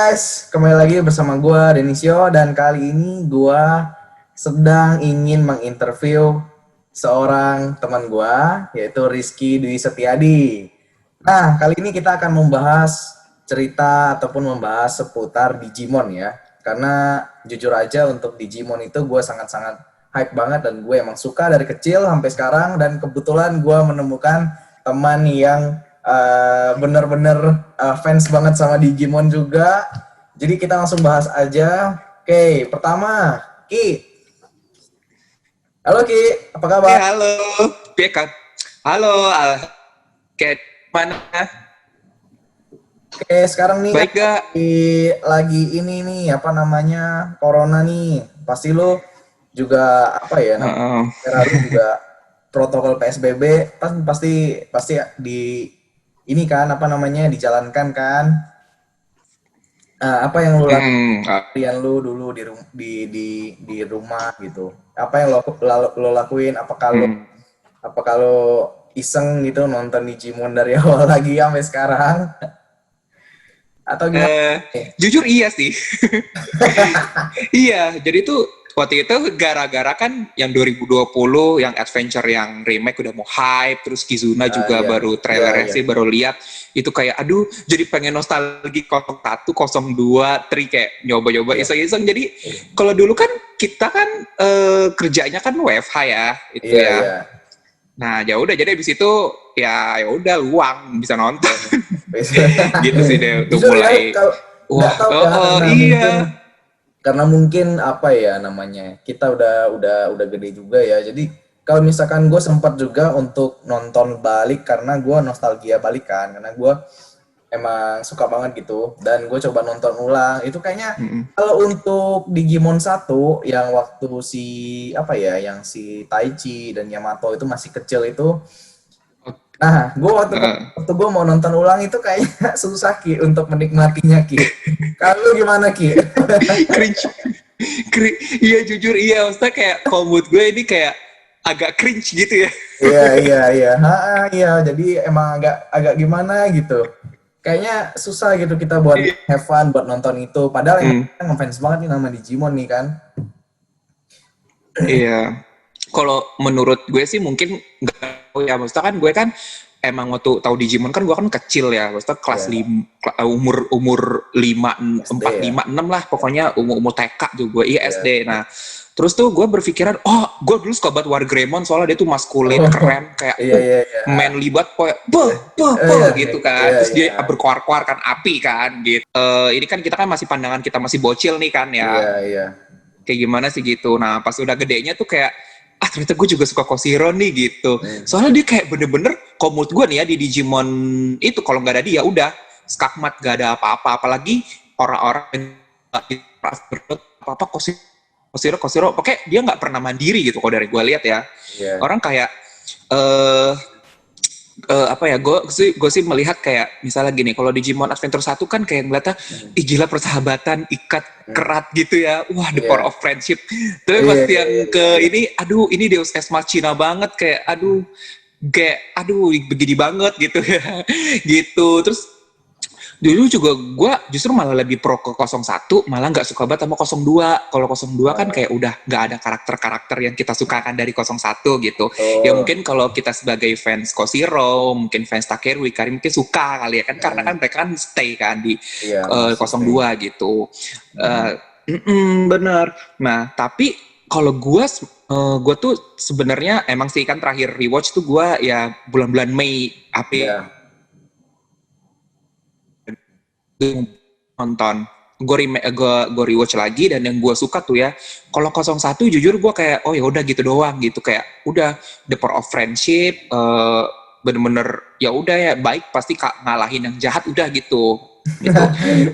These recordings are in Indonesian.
guys, kembali lagi bersama gua Denisio dan kali ini gua sedang ingin menginterview seorang teman gua yaitu Rizky Dwi Setiadi. Nah, kali ini kita akan membahas cerita ataupun membahas seputar Digimon ya. Karena jujur aja untuk Digimon itu gue sangat-sangat hype banget dan gue emang suka dari kecil sampai sekarang dan kebetulan gue menemukan teman yang bener-bener fans banget sama Digimon juga. Jadi kita langsung bahas aja. Oke, pertama, Ki. Halo Ki, apa kabar? Halo, Beka. Halo, kayak mana? Oke, sekarang nih kan Baik gak? lagi ini nih apa namanya corona nih. Pasti lo juga apa ya namanya Heeh. negara lu juga protokol PSBB pasti pasti di ini kan apa namanya dijalankan kan. Apa yang lu Mm, lakuin lu dulu di rumah gitu? Apa yang lo lakuin? mm. Apa kalau iseng gitu nonton Digimon dari awal lagi sampai sekarang atau gimana? Eh, jujur iya sih. Iya, jadi tuh waktu itu gara-gara kan yang 2020 yang adventure yang remake udah mau hype, terus Kizuna juga Iya, baru iya, trailernya iya. sih baru lihat, itu kayak aduh jadi pengen nostalgia 01, 02, 3 kayak nyoba-nyoba Iya, iseng-iseng. Jadi kalau dulu kan kita kan kerjanya kan WFH ya itu iya, ya. iya. Nah, ya udah jadi habis itu ya udah luang bisa nonton. Iya. Gitu sih deh udah Jujur ya, mulai kalau nggak wah, tahu oh, ya oh, iya. karena mungkin apa ya namanya kita udah gede juga ya. Jadi kalau misalkan gue sempat juga untuk nonton balik karena gue nostalgia balik kan, karena gue emang suka banget gitu dan gue coba nonton ulang itu kayaknya Mm-mm. kalau untuk Digimon 1 yang waktu si apa ya yang si Taichi dan Yamato itu masih kecil itu. Nah, gue Uh, waktu gue mau nonton ulang itu kayaknya susah Ki untuk menikmatinya Ki. Kalau gimana Ki? cringe. Iya jujur iya, maksudnya kayak kalau mood gue ini kayak agak cringe gitu ya. Iya iya iya, iya. Jadi emang agak agak gimana gitu. Kayaknya susah gitu kita buat Iya. have fun buat nonton itu. Padahal emang Hmm, kita ngefans banget nih nama Digimon nih kan. iya. Kalau menurut gue sih mungkin nggak tahu ya, maksudnya kan gue kan emang waktu tahu Digimon kan gue kan kecil ya, maksudnya kelas Iya, 5, umur umur 5 SD 4 ya. 5 6 lah, pokoknya umur TK juga iya Iya. SD. Nah, terus tuh gue berpikiran, oh gue dulu suka banget Wargreymon soalnya dia tuh maskulin, Oh, keren, kayak iya iya iya. manly banget, beh, beh, Oh, beh, iya gitu kan. iya Terus iya. dia berkoar-koar kan api kan, gitu. Ini kan kita kan masih pandangan kita masih bocil nih kan Iya ya, iya. kayak gimana sih gitu. Nah pas udah gedenya tuh kayak ternyata gue juga suka Koshiro nih gitu. Hmm. Soalnya dia kayak bener-bener komut gue nih ya di Digimon itu kalau nggak ada dia udah skakmat gak ada apa-apa. Apalagi orang-orang yang apa-apa Koshiro, pokoknya dia nggak pernah mandiri gitu kalau dari gue lihat ya. Iya. Orang kayak eh apa ya, gue sih melihat kayak misalnya gini, kalau Digimon Adventure 1 kan kayak ngeliatnya Hmm. ih gila persahabatan ikat Hmm. kerat gitu ya, wah the power Iya. of friendship. Tapi pas Iya iya yang iya ke iya. Iya. ini aduh ini Deus Ex Machina banget, kayak aduh begini banget gitu ya. Gitu. Terus dulu juga gue justru malah lebih pro ke 01, malah nggak suka banget sama 02. Kalau 02 kan Ah, kayak udah nggak ada karakter-karakter yang kita sukakan dari 01 gitu. Ya betul. mungkin kalau kita sebagai fans Koshiro, mungkin fans Takeru Hikari mungkin suka kali ya kan, karena kan Hmm. mereka kan stay kan di Iya masih stay. 02 gitu. Hmm. Bener. Nah tapi kalau gue tuh sebenarnya emang sih kan terakhir rewatch tuh gue ya bulan-bulan Mei April Iya. nonton. Gue rewatch lagi, dan yang gue suka tuh ya kalau 01 jujur gue kayak oh ya udah gitu doang gitu, kayak udah the power of friendship, bener-bener ya udah ya baik pasti ngalahin yang jahat udah gitu gitu.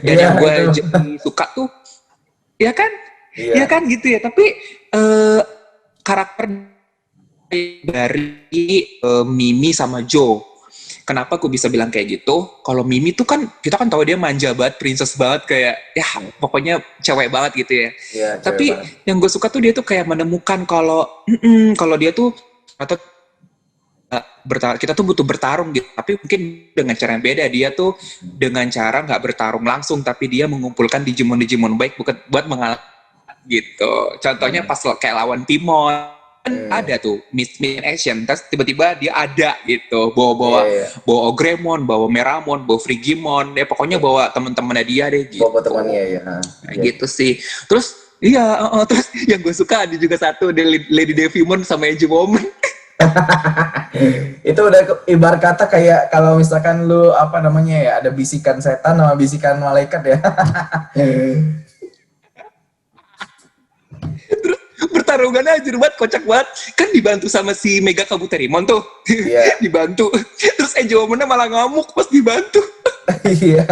Dan Iya yang itu. gue jadi suka tuh ya kan, ya Iya. kan gitu ya, tapi eh, karakter dari Mimi sama Joe. Kenapa aku bisa bilang kayak gitu? Kalau Mimi tuh kan kita kan tahu dia manja banget, princess banget, kayak ya pokoknya cewek banget gitu ya. Iya cewek Tapi banget. yang gue suka tuh dia tuh kayak menemukan kalau kalau dia tuh atau kita tuh butuh bertarung gitu, tapi mungkin dengan cara yang beda. Dia tuh dengan cara nggak bertarung langsung, tapi dia mengumpulkan Digimon baik bukan buat mengalah gitu. Contohnya pas kayak lawan Timon kan ada tuh Miss Action, terus tiba-tiba dia ada gitu, bawa Ogremon, bawa Meramon, bawa Frigimon, ya pokoknya bawa teman-temannya dia deh gitu. Bawa temannya ya. Gitu sih. Terus iya, terus yang gue suka ada juga satu Lady Devimon sama Edgemon. Itu udah ibarat kata kayak kalau misalkan lu apa namanya ya, ada bisikan setan sama bisikan malaikat ya. Terus pertarungannya anjir banget, kocak banget. Kan dibantu sama si Mega Kabuterimon tuh. Iya. Dibantu. Terus Edgemonnya malah ngamuk pas dibantu. Iya.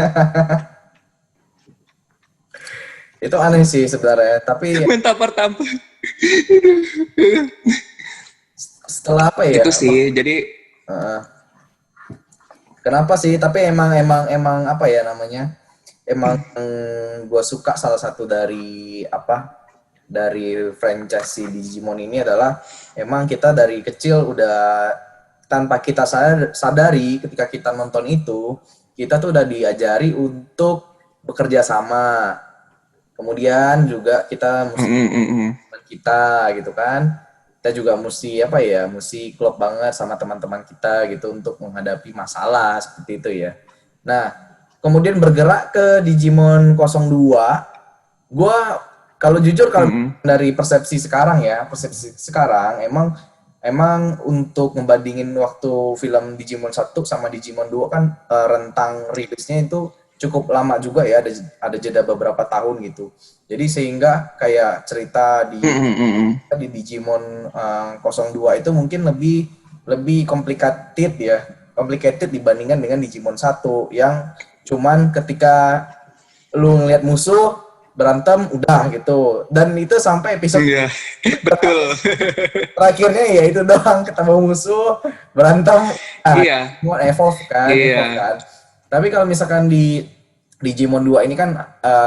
Itu aneh sih sebenarnya, tapi Minta pertampar. setelah apa ya? Itu sih, jadi kenapa sih? Tapi emang apa ya namanya? Emang gue suka salah satu dari franchise si Digimon ini adalah emang kita dari kecil udah tanpa kita sadari ketika kita nonton itu, kita tuh udah diajari untuk bekerja sama. Kemudian juga kita mesti kita gitu kan. Kita juga mesti mesti klop banget sama teman-teman kita gitu untuk menghadapi masalah seperti itu ya. Nah, kemudian bergerak ke Digimon 02, gue kalau jujur dari persepsi sekarang emang untuk membandingin waktu film Digimon 1 sama Digimon 2 kan rentang rilisnya itu cukup lama juga ya, ada jeda beberapa tahun gitu. Jadi sehingga kayak cerita di Digimon 02 itu mungkin lebih complicated dibandingkan dengan Digimon 1 yang cuman ketika lu ngeliat musuh berantem udah gitu, dan itu sampai episode betul. Terakhirnya ya itu doang, ketemu musuh berantem, mau evolve kan. Tapi kalau misalkan di Digimon 2 ini kan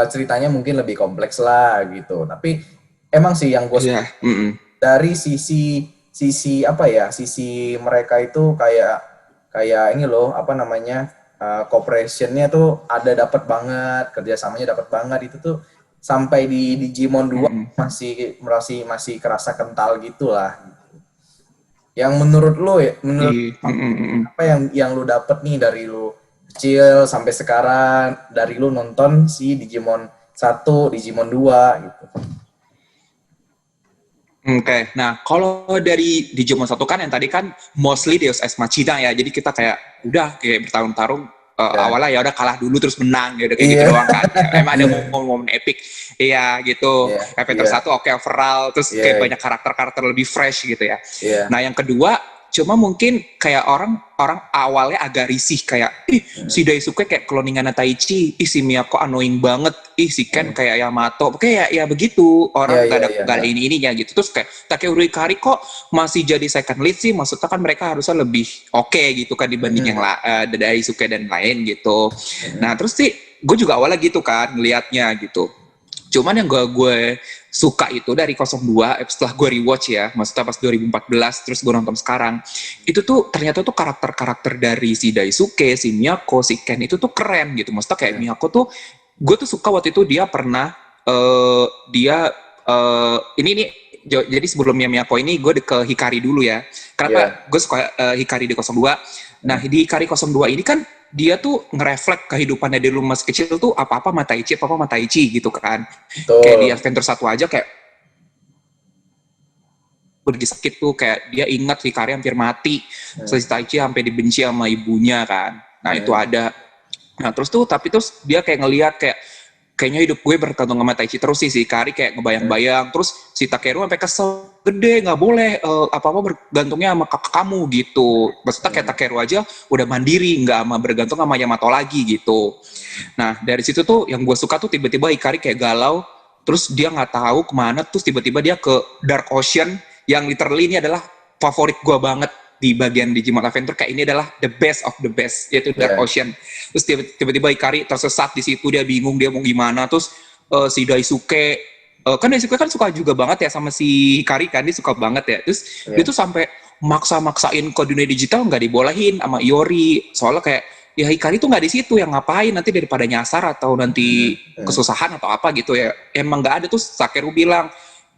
ceritanya mungkin lebih kompleks lah gitu. Tapi emang sih yang gue suka dari sisi sisi mereka itu kayak ini loh, cooperation-nya tuh dapat banget, kerjasamanya dapat banget. Itu tuh sampai di Digimon 2 masih kerasa kental gitulah. Yang menurut lo ya, apa yang lu dapet nih dari lu kecil sampai sekarang, dari lu nonton si Digimon 1, Digimon 2 gitu. Oke, nah kalau dari Digimon 1 kan yang tadi kan mostly Deus Ex Machina ya, jadi kita kayak udah kayak bertarung-tarung, awalnya ya udah kalah dulu terus menang, ya udah kayak gitu doang kan. Emang ada momen-momen epic, iya gitu. Avenger 1 oke overall, terus kayak banyak karakter-karakter lebih fresh gitu ya. Nah yang kedua, cuma mungkin kayak orang awalnya agak risih kayak si Daisuke kayak cloningan Taichi, si Miyako annoying banget, si Ken kayak Yamato, kayak ya begitu orang gak ada ininya gitu. Terus kayak Takeuchi Hikari kok masih jadi second lead sih, maksudnya kan mereka harusnya lebih oke gitu kan dibanding yang Daisuke dan lain gitu. Nah terus sih gue juga awalnya gitu kan ngelihatnya gitu. Cuman yang gue suka itu dari 02 setelah gue rewatch ya, maksudnya pas 2014 terus gue nonton sekarang, itu tuh ternyata tuh karakter-karakter dari si Daisuke, si Miyako, si Ken itu tuh keren gitu. Maksudnya kayak Miyako tuh gue tuh suka waktu itu dia pernah ini jadi sebelumnya Miyako ini gue ke Hikari dulu ya. Kenapa gue suka Hikari di 02? Nah di Hikari 02 ini kan dia tuh ngereflek kehidupannya di rumah masih kecil tuh apa-apa Mataichi gitu kan. Betul. Kayak di Adventure 1 aja kayak pergi sakit tuh, kayak dia ingat Hikari hampir mati, terus Taichi sampai dibenci sama ibunya kan. Nah itu ada. Nah terus dia kayak ngelihat kayaknya hidup gue bergantung sama Taichi terus sih. Si Hikari kayak ngebayang-bayang, terus si Takeru sampai kesel, gede nggak boleh apa-apa bergantungnya sama kakak kamu gitu. Maksudnya kayak Takeru aja udah mandiri, nggak sama bergantung sama Yamato lagi gitu. Nah dari situ tuh yang gue suka tuh tiba-tiba Hikari kayak galau, terus dia nggak tahu kemana, terus tiba-tiba dia ke Dark Ocean yang literally ini adalah favorit gue banget di bagian Digimon Adventure, kayak ini adalah the best of the best, yaitu Dark Ocean. Terus tiba-tiba Hikari tersesat di situ, dia bingung dia mau gimana. Terus si Daisuke kan suka juga banget ya sama si Hikari kan, dia suka banget ya. Terus dia tuh sampai maksa-maksain ke dunia digital nggak dibolehin sama Iori. Soalnya kayak ya Hikari tuh nggak di situ, yang ngapain nanti daripada nyasar atau nanti kesusahan atau apa gitu ya. Emang nggak ada tuh. Takeru bilang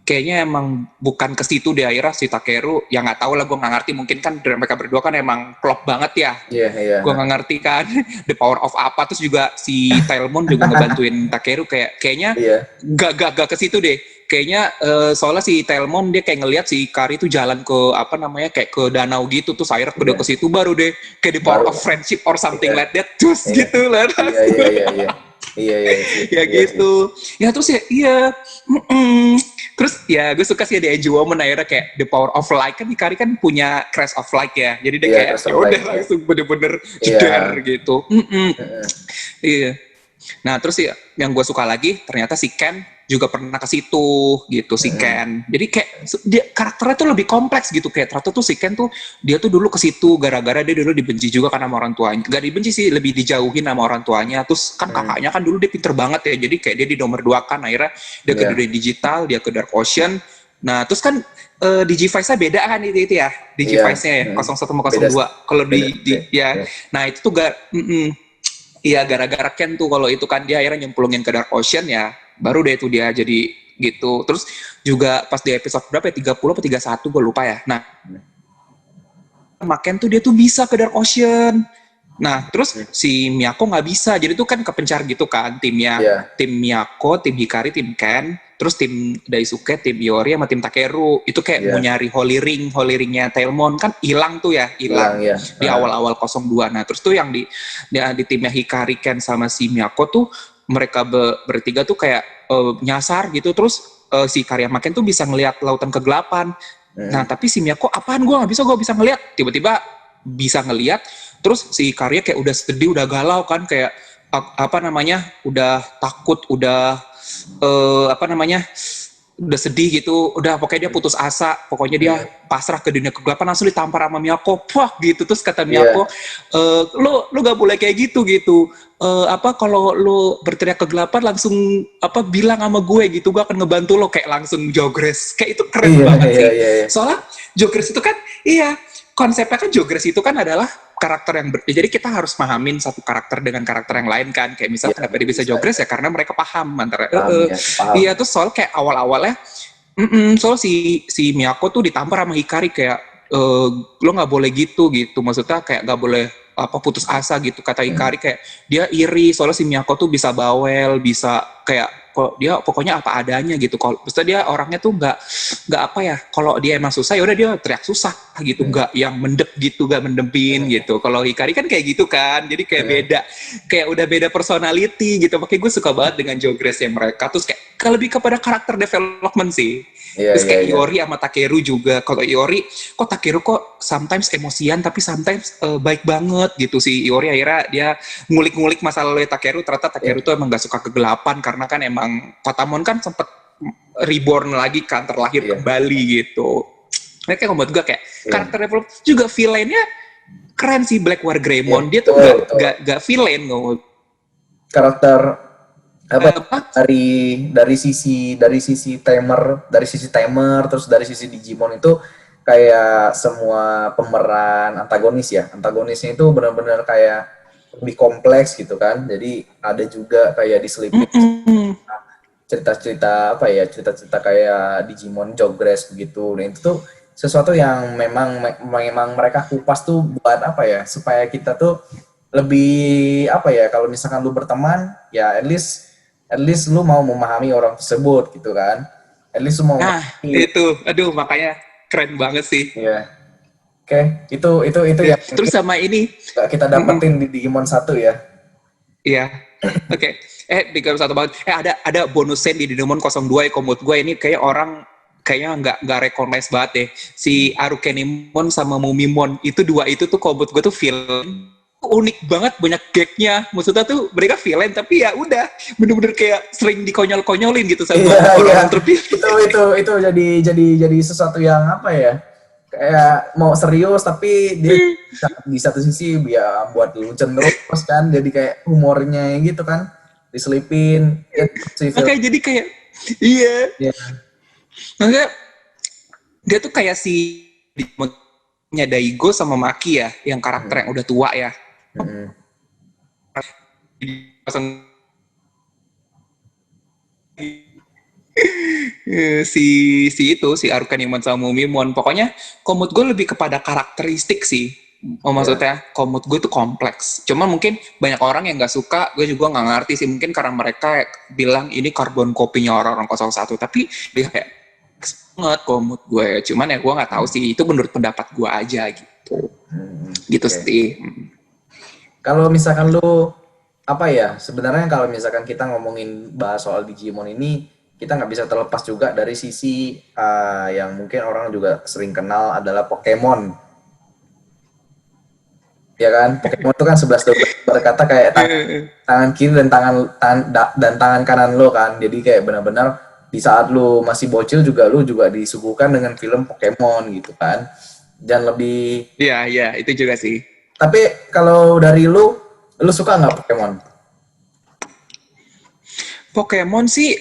kayaknya emang bukan ke situ deh. Akhirnya si Takeru, ya nggak tahu lah, gue nggak ngerti, mungkin kan dari mereka berdua kan emang klop banget ya. Iya. Gue nggak ngerti kan the power of apa. Terus juga si Tailmon juga ngebantuin Takeru, kayaknya Iya. gak ke situ deh. Kayaknya soalnya si Tailmon dia kayak ngelihat si Hikari tuh jalan ke apa namanya, kayak ke danau gitu, terus akhirnya udah ke situ baru deh kayak the power of friendship or something like that, terus gitu lah. Iya. Ya gitu. Ya terus ya iya. Terus ya gue suka sih ada Edge Woman akhirnya kayak the power of light, kan Hikari kan punya crash of light ya. Jadi dia kayak ya udah langsung bener-bener jeder gitu. Iya. Nah terus ya yang gue suka lagi ternyata si Ken juga pernah ke situ gitu, si Ken. Jadi kayak dia karakternya tuh lebih kompleks gitu, kayak ternyata tuh si Ken tuh dia tuh dulu ke situ gara-gara dia dulu dibenci juga kan sama orang tuanya. Gak dibenci sih, lebih dijauhin sama orang tuanya. Terus kan kakaknya kan dulu dia pinter banget ya, jadi kayak dia di nomor 2 kan, akhirnya dia ke dunia digital, dia ke Dark Ocean. Nah terus kan Digivice-nya beda kan itu ya, Digivice-nya ya 01 sama 02. Kalau ya, nah itu tuh iya gara-gara Ken tuh, kalau itu kan dia akhirnya nyemplungin ke Dark Ocean ya, baru deh itu dia jadi gitu. Terus juga pas di episode berapa ya, 30 atau 31 gue lupa ya. Nah, Ken tuh dia tuh bisa ke Dark Ocean. Nah, terus si Miyako nggak bisa. Jadi tuh kan kepencar gitu kan timnya. Tim Miyako, tim Hikari, tim Ken, terus tim Daisuke, tim Iori sama tim Takeru. Itu kayak mau nyari Holy Ringnya Tailmon kan hilang tuh ya, hilang di awal-awal 02. Nah, terus tuh yang di timnya Hikari, Ken sama si Miyako tuh mereka bertiga tuh kayak nyasar gitu. Terus si Hikari sama Ken tuh bisa ngelihat lautan kegelapan. Nah, tapi si Miyako, apaan gue nggak bisa ngelihat. Tiba-tiba bisa ngelihat. Terus si Karya kayak udah sedih, udah galau kan, kayak apa namanya, udah takut, udah udah sedih gitu, udah pokoknya dia putus asa, pokoknya dia pasrah ke dunia kegelapan, langsung ditampar sama Miyako, wah gitu. Terus kata Miyako, lu gak boleh kayak gitu. Kalau lu berteriak kegelapan langsung bilang sama gue gitu, gue akan ngebantu lo, kayak langsung jogres, kayak itu keren banget sih. Soalnya jogres itu kan, konsepnya kan jogres itu kan adalah karakter yang jadi kita harus pahamin satu karakter dengan karakter yang lain kan, kayak misalnya kenapa dia bisa jogres ya karena mereka paham antara iya. Terus soal kayak awalnya soal si Miyako tuh ditampar sama Hikari kayak lo nggak boleh gitu, maksudnya kayak nggak boleh putus asa gitu, kata Hikari kayak dia iri soalnya si Miyako tuh bisa bawel, bisa kayak kok dia pokoknya apa adanya gitu. Kalau maksudnya dia orangnya tuh nggak kalau dia emang susah ya udah dia teriak susah gitu, nggak yang mendep gitu, nggak mendempin gitu. Kalau Hikari kan kayak gitu kan, jadi kayak beda, kayak udah beda personality gitu. Makanya gue suka banget dengan jogresnya mereka. Terus kayak lebih kepada karakter development sih. Terus kayak Iori sama Takeru juga. Kalau Iori, kok Takeru kok sometimes emosian tapi sometimes baik banget gitu. Si Iori akhirnya dia ngulik-ngulik masa lalu Takeru, ternyata Takeru tuh emang gak suka kegelapan karena kan emang Patamon kan sempet reborn lagi kan, terlahir kembali gitu. Mereka ngomong juga kayak karakter development juga, villain-nya keren sih. Black War Greymon, dia tuh gak villain ngomong. Karakter dari sisi Tamer, terus dari sisi Digimon itu kayak semua pemeran antagonisnya itu benar-benar kayak lebih kompleks gitu kan. Jadi ada juga kayak diselipin cerita-cerita kayak Digimon Jogres begitu. Nah itu tuh sesuatu yang memang mereka kupas tuh buat supaya kita tuh lebih kalau misalkan lu berteman ya at least lu mau memahami orang tersebut gitu kan. At least lu mau itu makanya keren banget sih. Iya. Oke, itu ya. Terus sama ini kita dapetin di Digimon 1 ya. Iya. Oke. Digimon 1 banget. Ada bonus scene di Digimon 02 ya, komut gue ini kayak orang kayaknya nggak recognize banget deh. Si Arukenimon sama Mumimon itu dua itu tuh komut gue tuh film unik banget, banyak gagnya. Maksudnya tuh mereka villain tapi ya udah bener-bener kayak sering dikonyol-konyolin gitu sama orang terpilih. Itu jadi sesuatu yang kayak mau serius tapi dia di satu sisi ya buat lucu terus kan, jadi kayak humornya gitu kan diselipin. Makanya jadi kayak iya. Makanya dia tuh kayak si Daigo sama Maki ya, yang karakter yang udah tua ya. Mm-mm. si si Arukanimon sama Mumimon. Pokoknya komut gue lebih kepada karakteristik sih. Maksudnya komut gue itu kompleks. Cuma mungkin banyak orang yang nggak suka, gue juga nggak ngerti sih. Mungkin karena mereka bilang ini karbon kopinya orang-orang 01. Tapi dia kayak banget komut gue. Cuman ya gue nggak tahu sih. Itu menurut pendapat gue aja gitu. Gitu sih. Kalau misalkan lu apa ya? Sebenarnya kalau misalkan kita ngomongin bahas soal Digimon ini, kita nggak bisa terlepas juga dari sisi yang mungkin orang juga sering kenal adalah Pokemon. Ya kan, Pokemon itu kan 11-12 berkata kayak tangan kiri dan tangan kanan lo kan. Jadi kayak benar-benar di saat lu masih bocil juga lu juga disuguhkan dengan film Pokemon gitu kan. Dan lebih Iya, itu juga sih. tapi kalau dari lu suka nggak Pokemon? Pokemon sih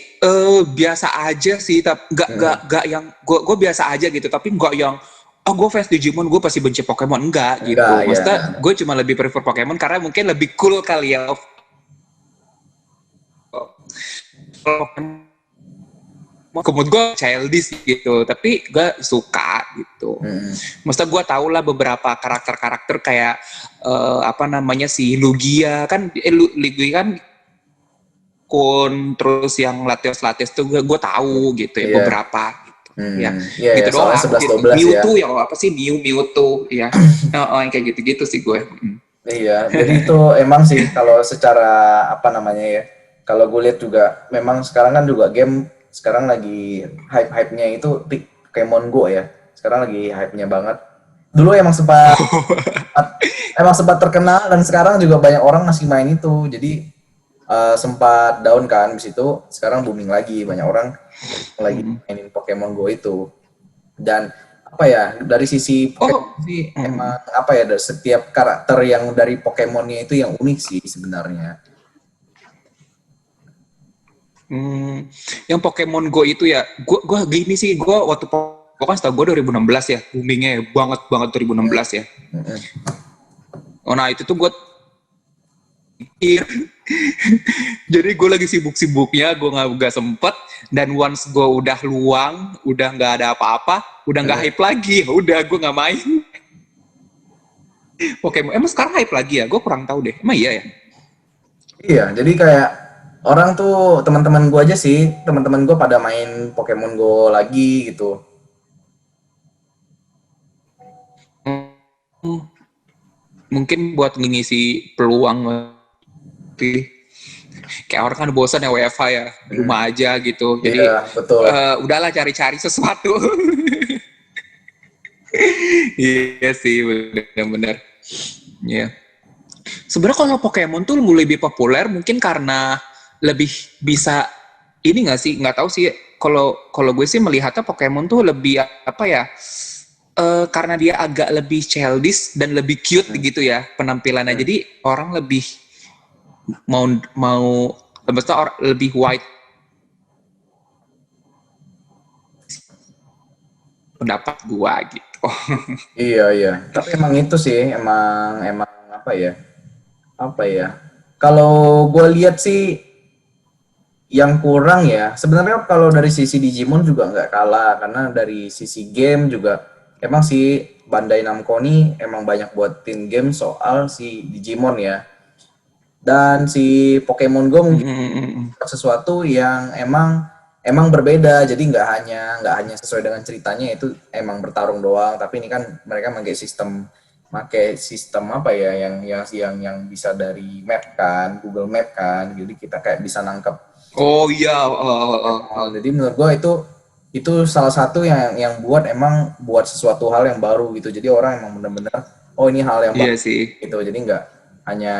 biasa aja sih, tapi nggak yang gue biasa aja gitu, tapi nggak yang gue fans Digimon gue pasti benci Pokemon, enggak gitu. Enggak, ya. Maksudnya gue cuma lebih prefer Pokemon karena mungkin lebih cool kali ya. Pokemon gue childish gitu, tapi gue suka gitu. Maksudnya gue tau lah beberapa karakter-karakter kayak apa namanya si Lugia kan, Lugia kan terus yang Latios tuh gue tahu gitu ya, beberapa gitu. Ya gitu doang. 11-12 Mewtwo ya. apa sih Mewtwo ya. Yang kayak gitu-gitu sih gue. Iya, jadi itu emang sih kalau secara apa namanya ya. Kalau gue lihat juga memang sekarang kan juga game sekarang lagi hype-hype-nya itu Pokemon Go ya. Sekarang lagi hype-nya banget. Dulu emang sempat terkenal dan sekarang juga banyak orang masih main itu. Jadi sempat down kan di situ, sekarang booming lagi, banyak orang lagi mainin Pokemon Go itu. Dan apa ya, dari sisi Pokemon sih emang apa ya, setiap karakter yang dari Pokemonnya itu yang unik sih sebenarnya. Yang Pokemon Go itu ya, gue gini sih, gue waktu pokoknya setahu gue 2016 ya, boomingnya banget 2016 ya. Nah itu tuh gue jadi gue lagi sibuk-sibuknya, gue nggak sempet, dan once gue udah luang, udah nggak ada apa-apa, udah nggak hype lagi, udah gue nggak main. Pokemon emang sekarang hype lagi ya? Gue kurang tahu deh. Emang iya ya? Iya, jadi kayak orang tuh teman-teman gue aja sih, teman-teman gue pada main Pokemon Go lagi gitu. Mungkin buat ngisi peluang, kayak orang kan bosan ya WFH ya, di rumah aja gitu. Jadi betul. Udahlah cari-cari sesuatu. Iya sih, benar-benar. Iya. Sebenarnya kalau Pokemon tuh lebih populer mungkin karena lebih bisa ini nggak sih? Nggak tahu sih. Kalau gue sih melihatnya Pokemon tuh lebih apa ya? Karena dia agak lebih childish dan lebih cute gitu ya penampilannya. Jadi orang lebih mau maksudnya lebih white pendapat gua gitu. Iya. Tapi emang itu sih, emang apa ya? Kalau gue lihat sih yang kurang ya, sebenarnya kalau dari sisi Digimon juga nggak kalah, karena dari sisi game juga emang sih Bandai Namco nih emang banyak buatin game soal si Digimon ya. Dan si Pokemon Go mungkin sesuatu yang emang berbeda, jadi nggak hanya sesuai dengan ceritanya itu emang bertarung doang, tapi ini kan mereka pakai sistem apa ya yang bisa dari map kan, Google Map kan, jadi kita kayak bisa nangkep. Oh iya. Jadi menurut gua itu salah satu yang buat sesuatu hal yang baru gitu, jadi orang emang benar-benar ini hal yang baru gitu, jadi nggak hanya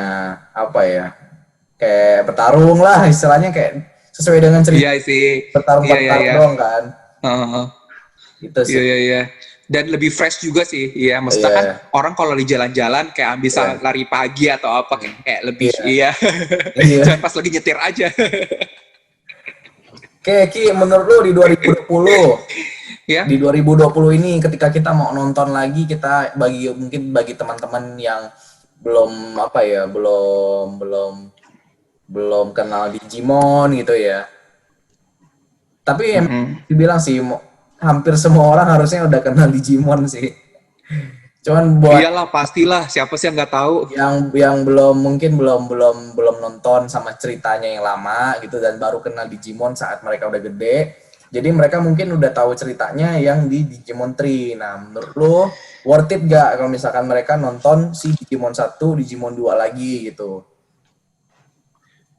apa ya kayak bertarung lah istilahnya, kayak sesuai dengan cerita. Iya sih. Bertarung doang kan. Itu sih. Iya. Dan lebih fresh juga sih. Iya, maksudnya kan orang kalau di jalan-jalan kayak bisa lari pagi atau apa kayak lebih iya. Jangan pas lagi nyetir aja. Oke, Ki, menurut lu di 2020 Ya. di 2020 ini ketika kita mau nonton lagi, kita mungkin bagi teman-teman yang belum apa ya, belum kenal Digimon gitu ya. Tapi emang Mm-mm. dibilang sih hampir semua orang harusnya udah kenal Digimon sih. Cuman buat Iyalah pastilah, siapa sih yang nggak tahu. yang belum mungkin belum nonton sama ceritanya yang lama gitu dan baru kenal Digimon saat mereka udah gede. Jadi mereka mungkin udah tahu ceritanya yang di Digimon 3. Nah, menurut lo worth it gak kalau misalkan mereka nonton si Digimon 1, Digimon 2 lagi gitu?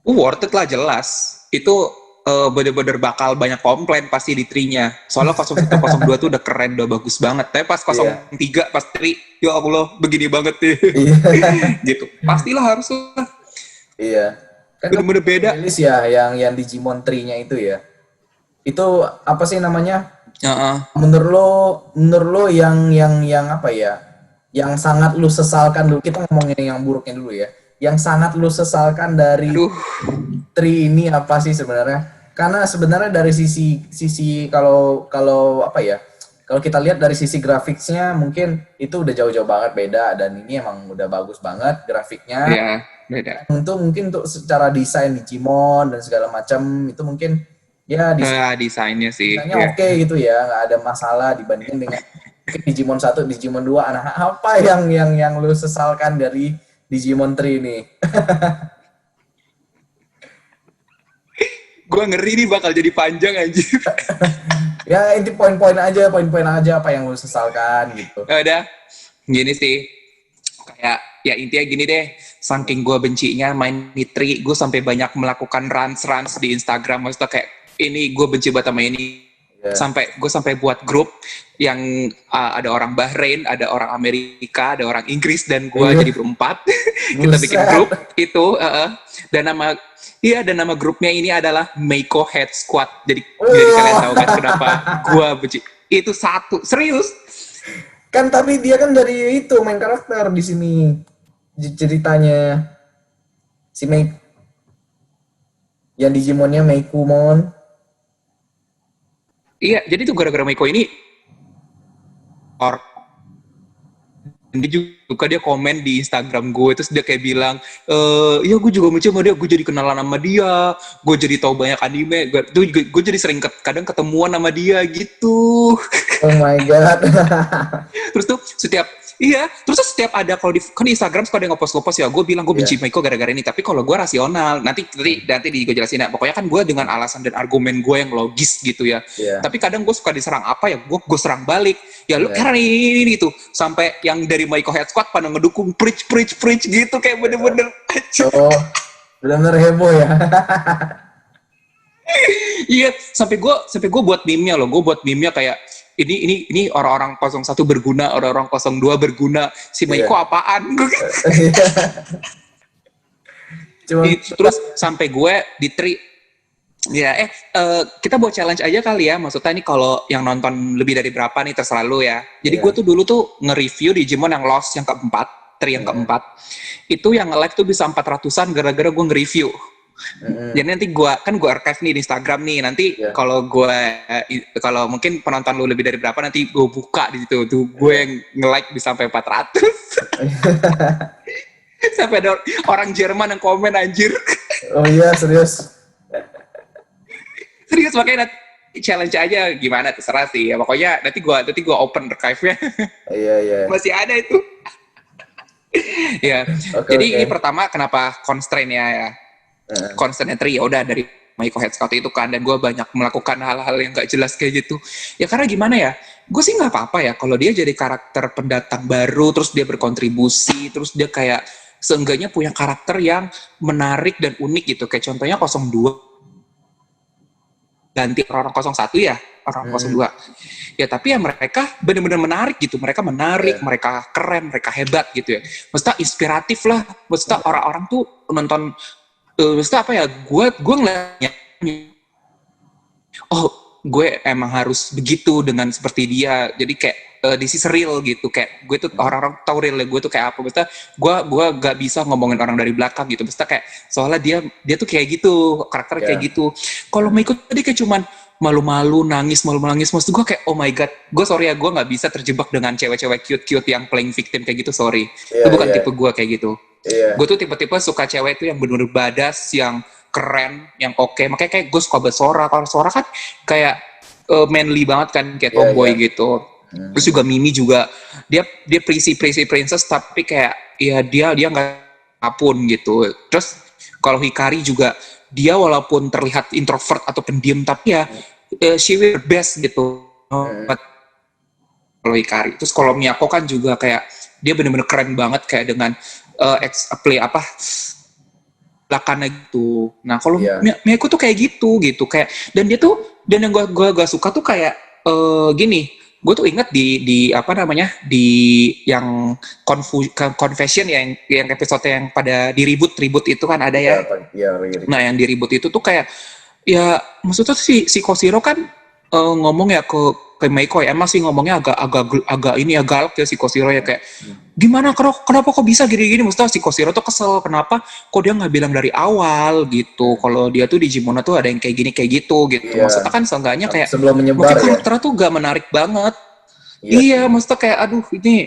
Worth it lah jelas. Itu bener-bener bakal banyak komplain pasti di trinya. Soalnya 0102 tuh udah keren, udah bagus banget. Tapi pas Iya. 03, pas tri, ya Allah, begini banget nih. Iya. Gitu. Pastilah harusnya Iya. Kan bener-bener kemarin beda. rilis ya yang Digimon 3-nya itu ya. Itu apa sih namanya? Heeh. Menurut lo yang apa ya? Yang sangat lu sesalkan dulu. Kita ngomongin yang buruknya dulu ya. Yang sangat lu sesalkan dari Aduh, Tri ini apa sih sebenarnya? Karena sebenarnya dari sisi sisi kalau kalau apa ya? Kalau kita lihat dari sisi grafiknya mungkin itu udah jauh-jauh banget beda dan ini emang udah bagus banget grafiknya. ya beda. Untuk mungkin untuk secara desain Digimon dan segala macam itu mungkin ya Desainnya sih. desainnya Ya. oke gitu ya, nggak ada masalah dibandingin dengan mungkin Digimon 1, Digimon 2. Nah, apa yang lu sesalkan dari Digimon 3 ini? Gue ngeri nih bakal jadi panjang anjir. Ya inti poin-poin aja apa yang lu sesalkan gitu. Ya udah, gini sih. Kayak ya intinya gini deh, saking gue bencinya main Nitri, gue sampai banyak melakukan runs di Instagram. Maksudnya kayak ini gue benci banget sama ini, Ya. sampai buat grup yang ada orang Bahrain, ada orang Amerika, ada orang Inggris, dan gue Iya. jadi berempat. Kita bikin Buset. grup itu, dan nama grupnya ini adalah Meiko Head Squad. Jadi kalian tahu kan kenapa gue benci itu. Satu serius. Kan tapi dia kan dari itu main karakter di sini ceritanya si Mei yang Digimonnya Meikumon. Iya, jadi tuh gara-gara Meiko ini or dia juga dia komen di Instagram gue, terus dia kayak bilang, iya gue juga benci sama dia, gue jadi kenalan sama dia, gue jadi tahu banyak anime, gue jadi sering kadang ketemuan sama dia gitu. Oh my god. Terus tuh setiap ada kalau kan di Instagram suka ada yang ngepost ya, gue bilang gue benci Iya. Meiko gara-gara ini, tapi kalau gue rasional, nanti gue jelasin ya, pokoknya kan gue dengan alasan dan argumen gue yang logis gitu ya, Iya. tapi kadang gue suka diserang apa ya, gue serang balik, ya lu Iya. karena ini gitu, sampai yang dari Meiko Head Squad pada ngedukung preach gitu, kayak bener-bener Oh, benar-benar heboh ya. iya, sampai gue buat meme-nya loh, gue buat meme-nya kayak ini orang-orang 01 berguna, orang-orang 02 berguna, si Meiko Iya. apaan? Cuma Terus sampai gue di ya kita buat challenge aja kali ya, maksudnya nih kalau yang nonton lebih dari berapa nih terserah lu ya. Jadi Iya. gue tuh dulu tuh nge-review Digimon yang Lost yang keempat, tri yang keempat, itu yang like tuh bisa 400-an gara-gara gue nge-review. Jadi nanti gue archive nih di Instagram nih, nanti Iya. kalau mungkin penonton lu lebih dari berapa, nanti gue buka di situ tuh gue yang nge-like bisa sampai 400. Sampai ada orang Jerman yang komen anjir. Oh iya, serius. Serius, makanya nanti challenge aja gimana terserah sih ya, pokoknya nanti gue open archive-nya. Iya, iya. Masih ada itu. Ya, Oke, jadi oke. ini pertama kenapa constraint-nya ya. Constraint-nya ya udah dari Meiko Head Scout itu kan, dan gue banyak melakukan hal-hal yang gak jelas kayak gitu. Ya karena gimana ya, gue sih nggak apa-apa ya kalau dia jadi karakter pendatang baru, terus dia berkontribusi, terus dia kayak seenggaknya punya karakter yang menarik dan unik gitu. Kayak contohnya 02 ganti orang 01 ya, orang 02. Ya tapi ya mereka benar-benar menarik gitu. Mereka menarik, mereka keren, mereka hebat gitu ya. Maksudnya inspiratif lah. Maksudnya orang-orang tuh nonton, maksudnya apa ya, gue ngeliatnya, oh gue emang harus begitu dengan seperti dia. Jadi kayak this is real gitu, kayak gue tuh orang-orang tahu real gue tuh kayak apa. Maksudnya gue gak bisa ngomongin orang dari belakang gitu. Maksudnya kayak soalnya dia tuh kayak gitu, karakternya kayak gitu. Kalau Meiko tadi kayak cuman malu-malu nangis maksud gue kayak oh my god, gue sorry ya, gue nggak bisa terjebak dengan cewek-cewek cute-cute yang playing victim kayak gitu, sorry. Itu Iya, bukan iya, tipe gue kayak gitu. Gue iya, tuh tipe-tipe suka cewek itu yang bener-bener badas, yang keren, yang oke. Makanya kayak gue suka Sora. Kalau Sora kan kayak manly banget kan, kayak iya, iya. tomboy gitu. Terus juga Mimi juga, dia prissy princess, tapi kayak ya dia nggak apapun gitu. Terus kalau Hikari juga, dia walaupun terlihat introvert atau pendiam, tapi ya she will best gitu. Hmm. Kalau Hikari. Terus kalau Miyako kan juga kayak dia bener-bener keren banget kayak dengan play apa lakannya gitu. Nah kalau Iya. Miyako tuh kayak gitu kayak, dan dia tuh, dan yang gue suka tuh kayak gini. Gue tuh inget di apa namanya, di yang confession yang episode yang pada diribut itu kan ada Iya, ya. iya, Riri. Nah yang diribut itu tuh kayak, ya maksudnya si Koshiro kan ngomong ya ke Meiko ya, emang sih ngomongnya agak ini ya, galak ya si Koshiro ya, kayak gimana, kenapa kok bisa gini-gini, maksudnya si Koshiro tuh kesel kenapa kok dia nggak bilang dari awal gitu kalau dia tuh di Jimona tuh ada yang kayak gitu Iya. maksudnya kan seenggaknya kayak Sebelum menyebar makanya ya. karakternya tuh gak menarik banget. Iya sih. Iya, maksudnya kayak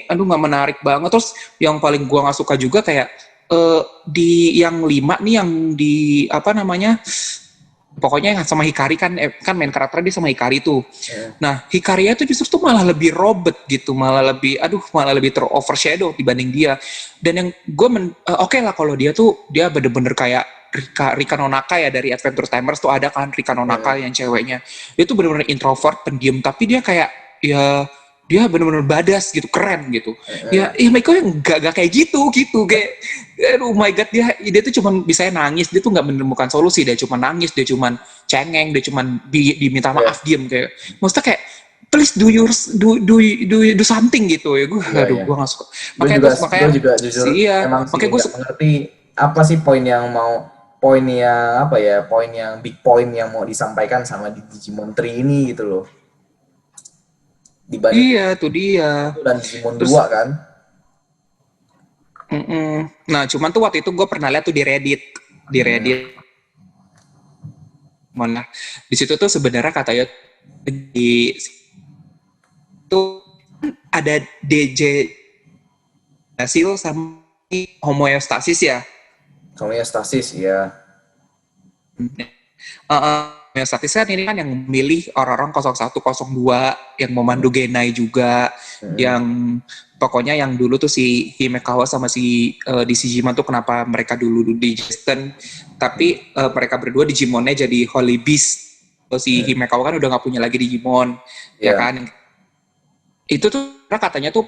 aduh nggak menarik banget. Terus yang paling gua nggak suka juga kayak di yang 5 nih, yang di apa namanya, pokoknya yang sama Hikari kan, kan main karakternya dia sama Hikari tuh. Hmm. Nah, Hikarinya tuh justru tuh malah lebih robot gitu, malah lebih ter overshadow dibanding dia. Dan yang gue oke lah kalau dia bener-bener kayak Rika Nonaka ya, dari Adventure Timers tuh ada kan Rika Nonaka Hmm. yang ceweknya. Dia tuh bener-bener introvert, pendiam, tapi dia kayak ya dia bener-bener badas gitu, keren gitu. Ya, Hmm. Michael yang gak kayak gitu kayak, oh my god, dia tuh cuma bisa nangis, dia tuh nggak menemukan solusi, dia cuma nangis, dia cuma cengeng, dia cuma diminta Iya, maaf diem kayak, maksudnya kayak please do something gitu ya. iya, iya. Gue nggak suka. Gue Makanya juga jujur iya, emang sih makanya gue nggak mengerti apa sih poin yang apa ya, poin yang big point yang mau disampaikan sama di Digimon 3 ini gitu loh, dibanding iya tuh dia. itu dan Digimon Terus 2 kan. nah cuman tuh waktu itu gue pernah lihat tuh di Hmm. Reddit mana di situ tuh sebenarnya katanya di itu ada DJ hasil sama homeostasis ya. Homeostasis ya. Homeostasis kan ini kan yang milih orang-orang 0102 yang memandu Genai juga, Hmm. yang pokoknya yang dulu tuh si Himekawa sama si Dishijima tuh kenapa mereka dulu di Justin, tapi mereka berdua Digimonnya jadi Holy Beast. Si Hmm. Himekawa kan udah nggak punya lagi Digimon, ya Ya. kan? Itu tuh katanya tuh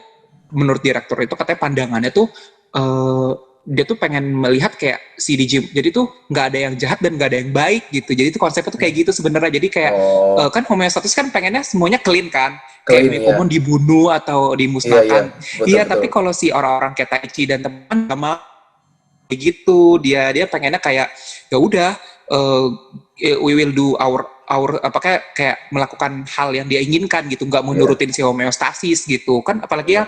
menurut direktur itu katanya pandangannya tuh dia tuh pengen melihat kayak si Digimon, jadi tuh nggak ada yang jahat dan nggak ada yang baik gitu, jadi tuh konsepnya tuh kayak gitu sebenarnya. Jadi kayak Oh, kan homeostatis kan pengennya semuanya clean kan, kayak clean ya. Mikomon dibunuh atau Iya, iya, dimusnahkan. betul, Iya, betul. tapi kalau si orang-orang kayak Taichi dan teman nggak mau kayak gitu, dia pengennya kayak ya udah, uh, we will do our apa kayak melakukan hal yang dia inginkan gitu, nggak mau Iya, nurutin si homeostasis gitu kan, apalagi ya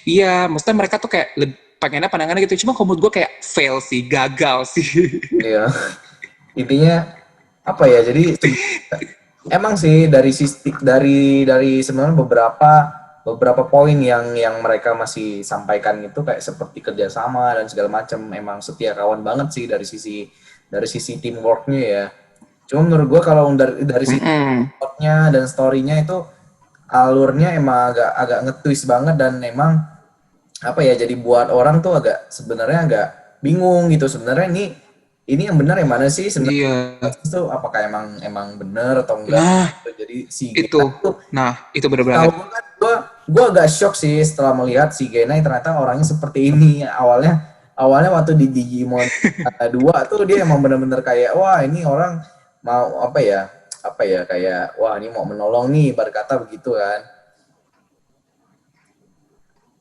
iya, maksudnya mereka tuh kayak pengennya pandangannya gitu. Cuma kalau menurut gue kayak fail sih, gagal sih. iya. Intinya apa ya? Jadi emang sih dari sebenarnya beberapa poin yang mereka masih sampaikan itu kayak seperti kerjasama dan segala macam, emang setia kawan banget sih dari sisi teamworknya ya. Cuma menurut gue kalau dari sisi plotnya dan storynya itu alurnya emang agak agak nge-twist banget, dan emang apa ya, jadi buat orang tuh agak sebenarnya agak bingung gitu sebenarnya, ini yang benar yang mana sih sebenarnya, Iya. itu apakah emang emang benar atau enggak Nah, gitu. Jadi si itu. Gena tuh, Nah, itu bener tahu banget. gue kan, gue agak shock sih setelah melihat si Gena ternyata orangnya seperti ini. Awalnya waktu di Digimon 2 tuh dia emang bener-bener kayak wah ini orang mau apa ya kayak wah ini mau menolong nih, berkata begitu kan.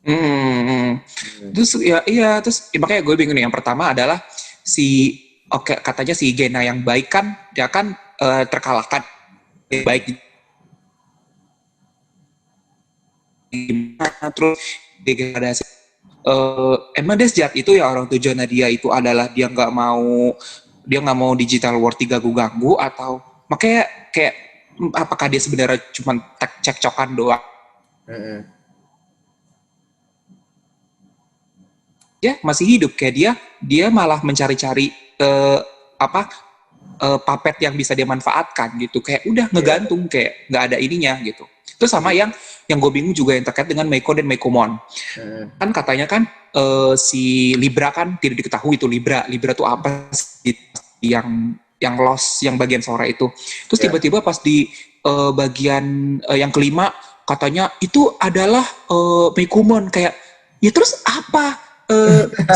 Hmm. Hmm. Terus ya iya, terus ya, makanya gue bingung nih. Yang pertama adalah si oke, katanya si Gena yang baik kan dia kan terkalahkan. Baik gimana, terus degradasi. Emang dia sejat itu ya, orang tujuannya dia itu adalah dia nggak mau digital world 3 ganggu, atau makanya kayak apakah dia sebenarnya cuma cekcokan doang, Mm-mm. ya masih hidup kayak dia malah mencari-cari apa puppet yang bisa dia manfaatkan gitu, kayak udah Iya. ngegantung kayak nggak ada ininya gitu. Terus sama yang gue bingung juga yang terkait dengan Meiko dan Meikomon, Mm-mm. kan katanya kan si Libra kan tidak diketahui itu Libra tuh apa sih, yang lost yang bagian sore itu. Terus Iya. tiba-tiba pas di bagian yang kelima katanya itu adalah Meikumon, kayak ya terus apa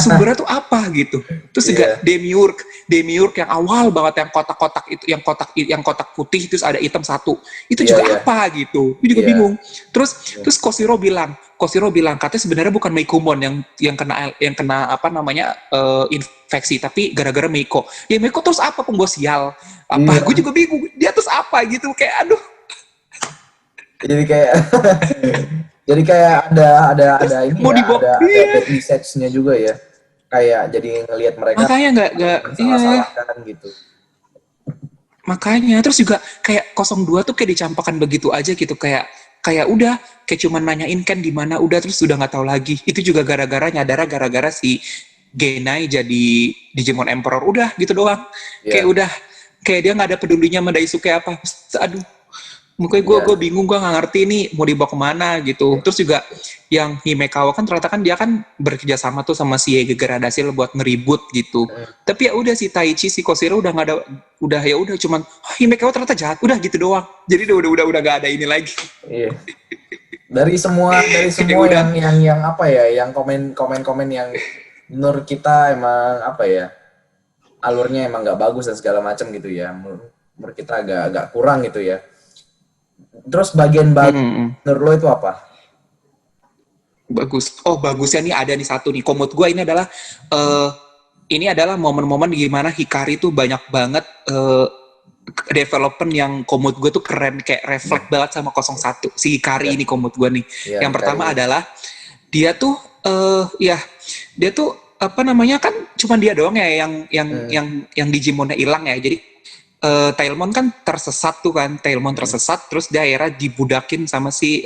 sumbernya tuh apa gitu. Terus juga Iya. Demiurge yang awal banget, yang kotak-kotak itu, yang kotak putih terus ada hitam satu, itu Iya. juga Iya. apa gitu, gue juga Iya. bingung. Terus Koshiro bilang katanya sebenarnya bukan Meikumon yang kena apa namanya infeksi, tapi gara-gara Meiko. Ya Meiko terus apa, pembawa sial? Apa? Gue Iya. juga bingung. Dia terus apa gitu, kayak aduh. Jadi kayak jadi kayak ada Terus ini mau ya, dibawa, ada iya. bad message-nya juga ya. Kayak jadi ngelihat mereka Makanya nggak iya. salah-salahkan gitu. Makanya terus juga kayak 02 tuh kayak dicampakkan begitu aja gitu, kayak kayak udah kayak cuman nanyain kan di mana, udah terus udah nggak tahu lagi. Itu juga gara-gara si Genai jadi Digimon Emperor, udah gitu doang. Kayak Iya. udah kayak dia nggak ada pedulinya sama Daisuke apa. Aduh, mungkin gue Iya. bingung, gue nggak ngerti nih mau dibawa kemana gitu. Terus juga yang Himekawa kan ternyata kan dia kan bekerja sama tuh sama si Ege Gradasi buat ngeribut gitu. Mm, Tapi ya udah si Taichi, si Koshiro udah nggak ada, udah ya udah cuman Himekawa ternyata jahat, udah gitu doang. Jadi udah nggak ada ini lagi. iya. Dari semua Kayak udah. yang apa ya, yang komen yang menurut kita emang apa ya, alurnya emang nggak bagus dan segala macam gitu ya. Menurut kita agak kurang gitu ya. Terus bagian bagus menurut lo itu apa? Bagus. Oh, bagusnya nih ada nih satu nih. Komut gue ini adalah momen-momen gimana Hikari tuh banyak banget development yang komut gue tuh keren, kayak reflect banget sama 01. Si Hikari Ya, ini komut gue nih. ya Yang Hikari pertama ini. adalah dia tuh ya dia tuh apa namanya, kan cuma dia doang ya Hmm, yang Digimonnya hilang ya. Jadi Tailmon kan tersesat tuh kan, Tailmon hmm, tersesat terus dia akhirnya dibudakin sama si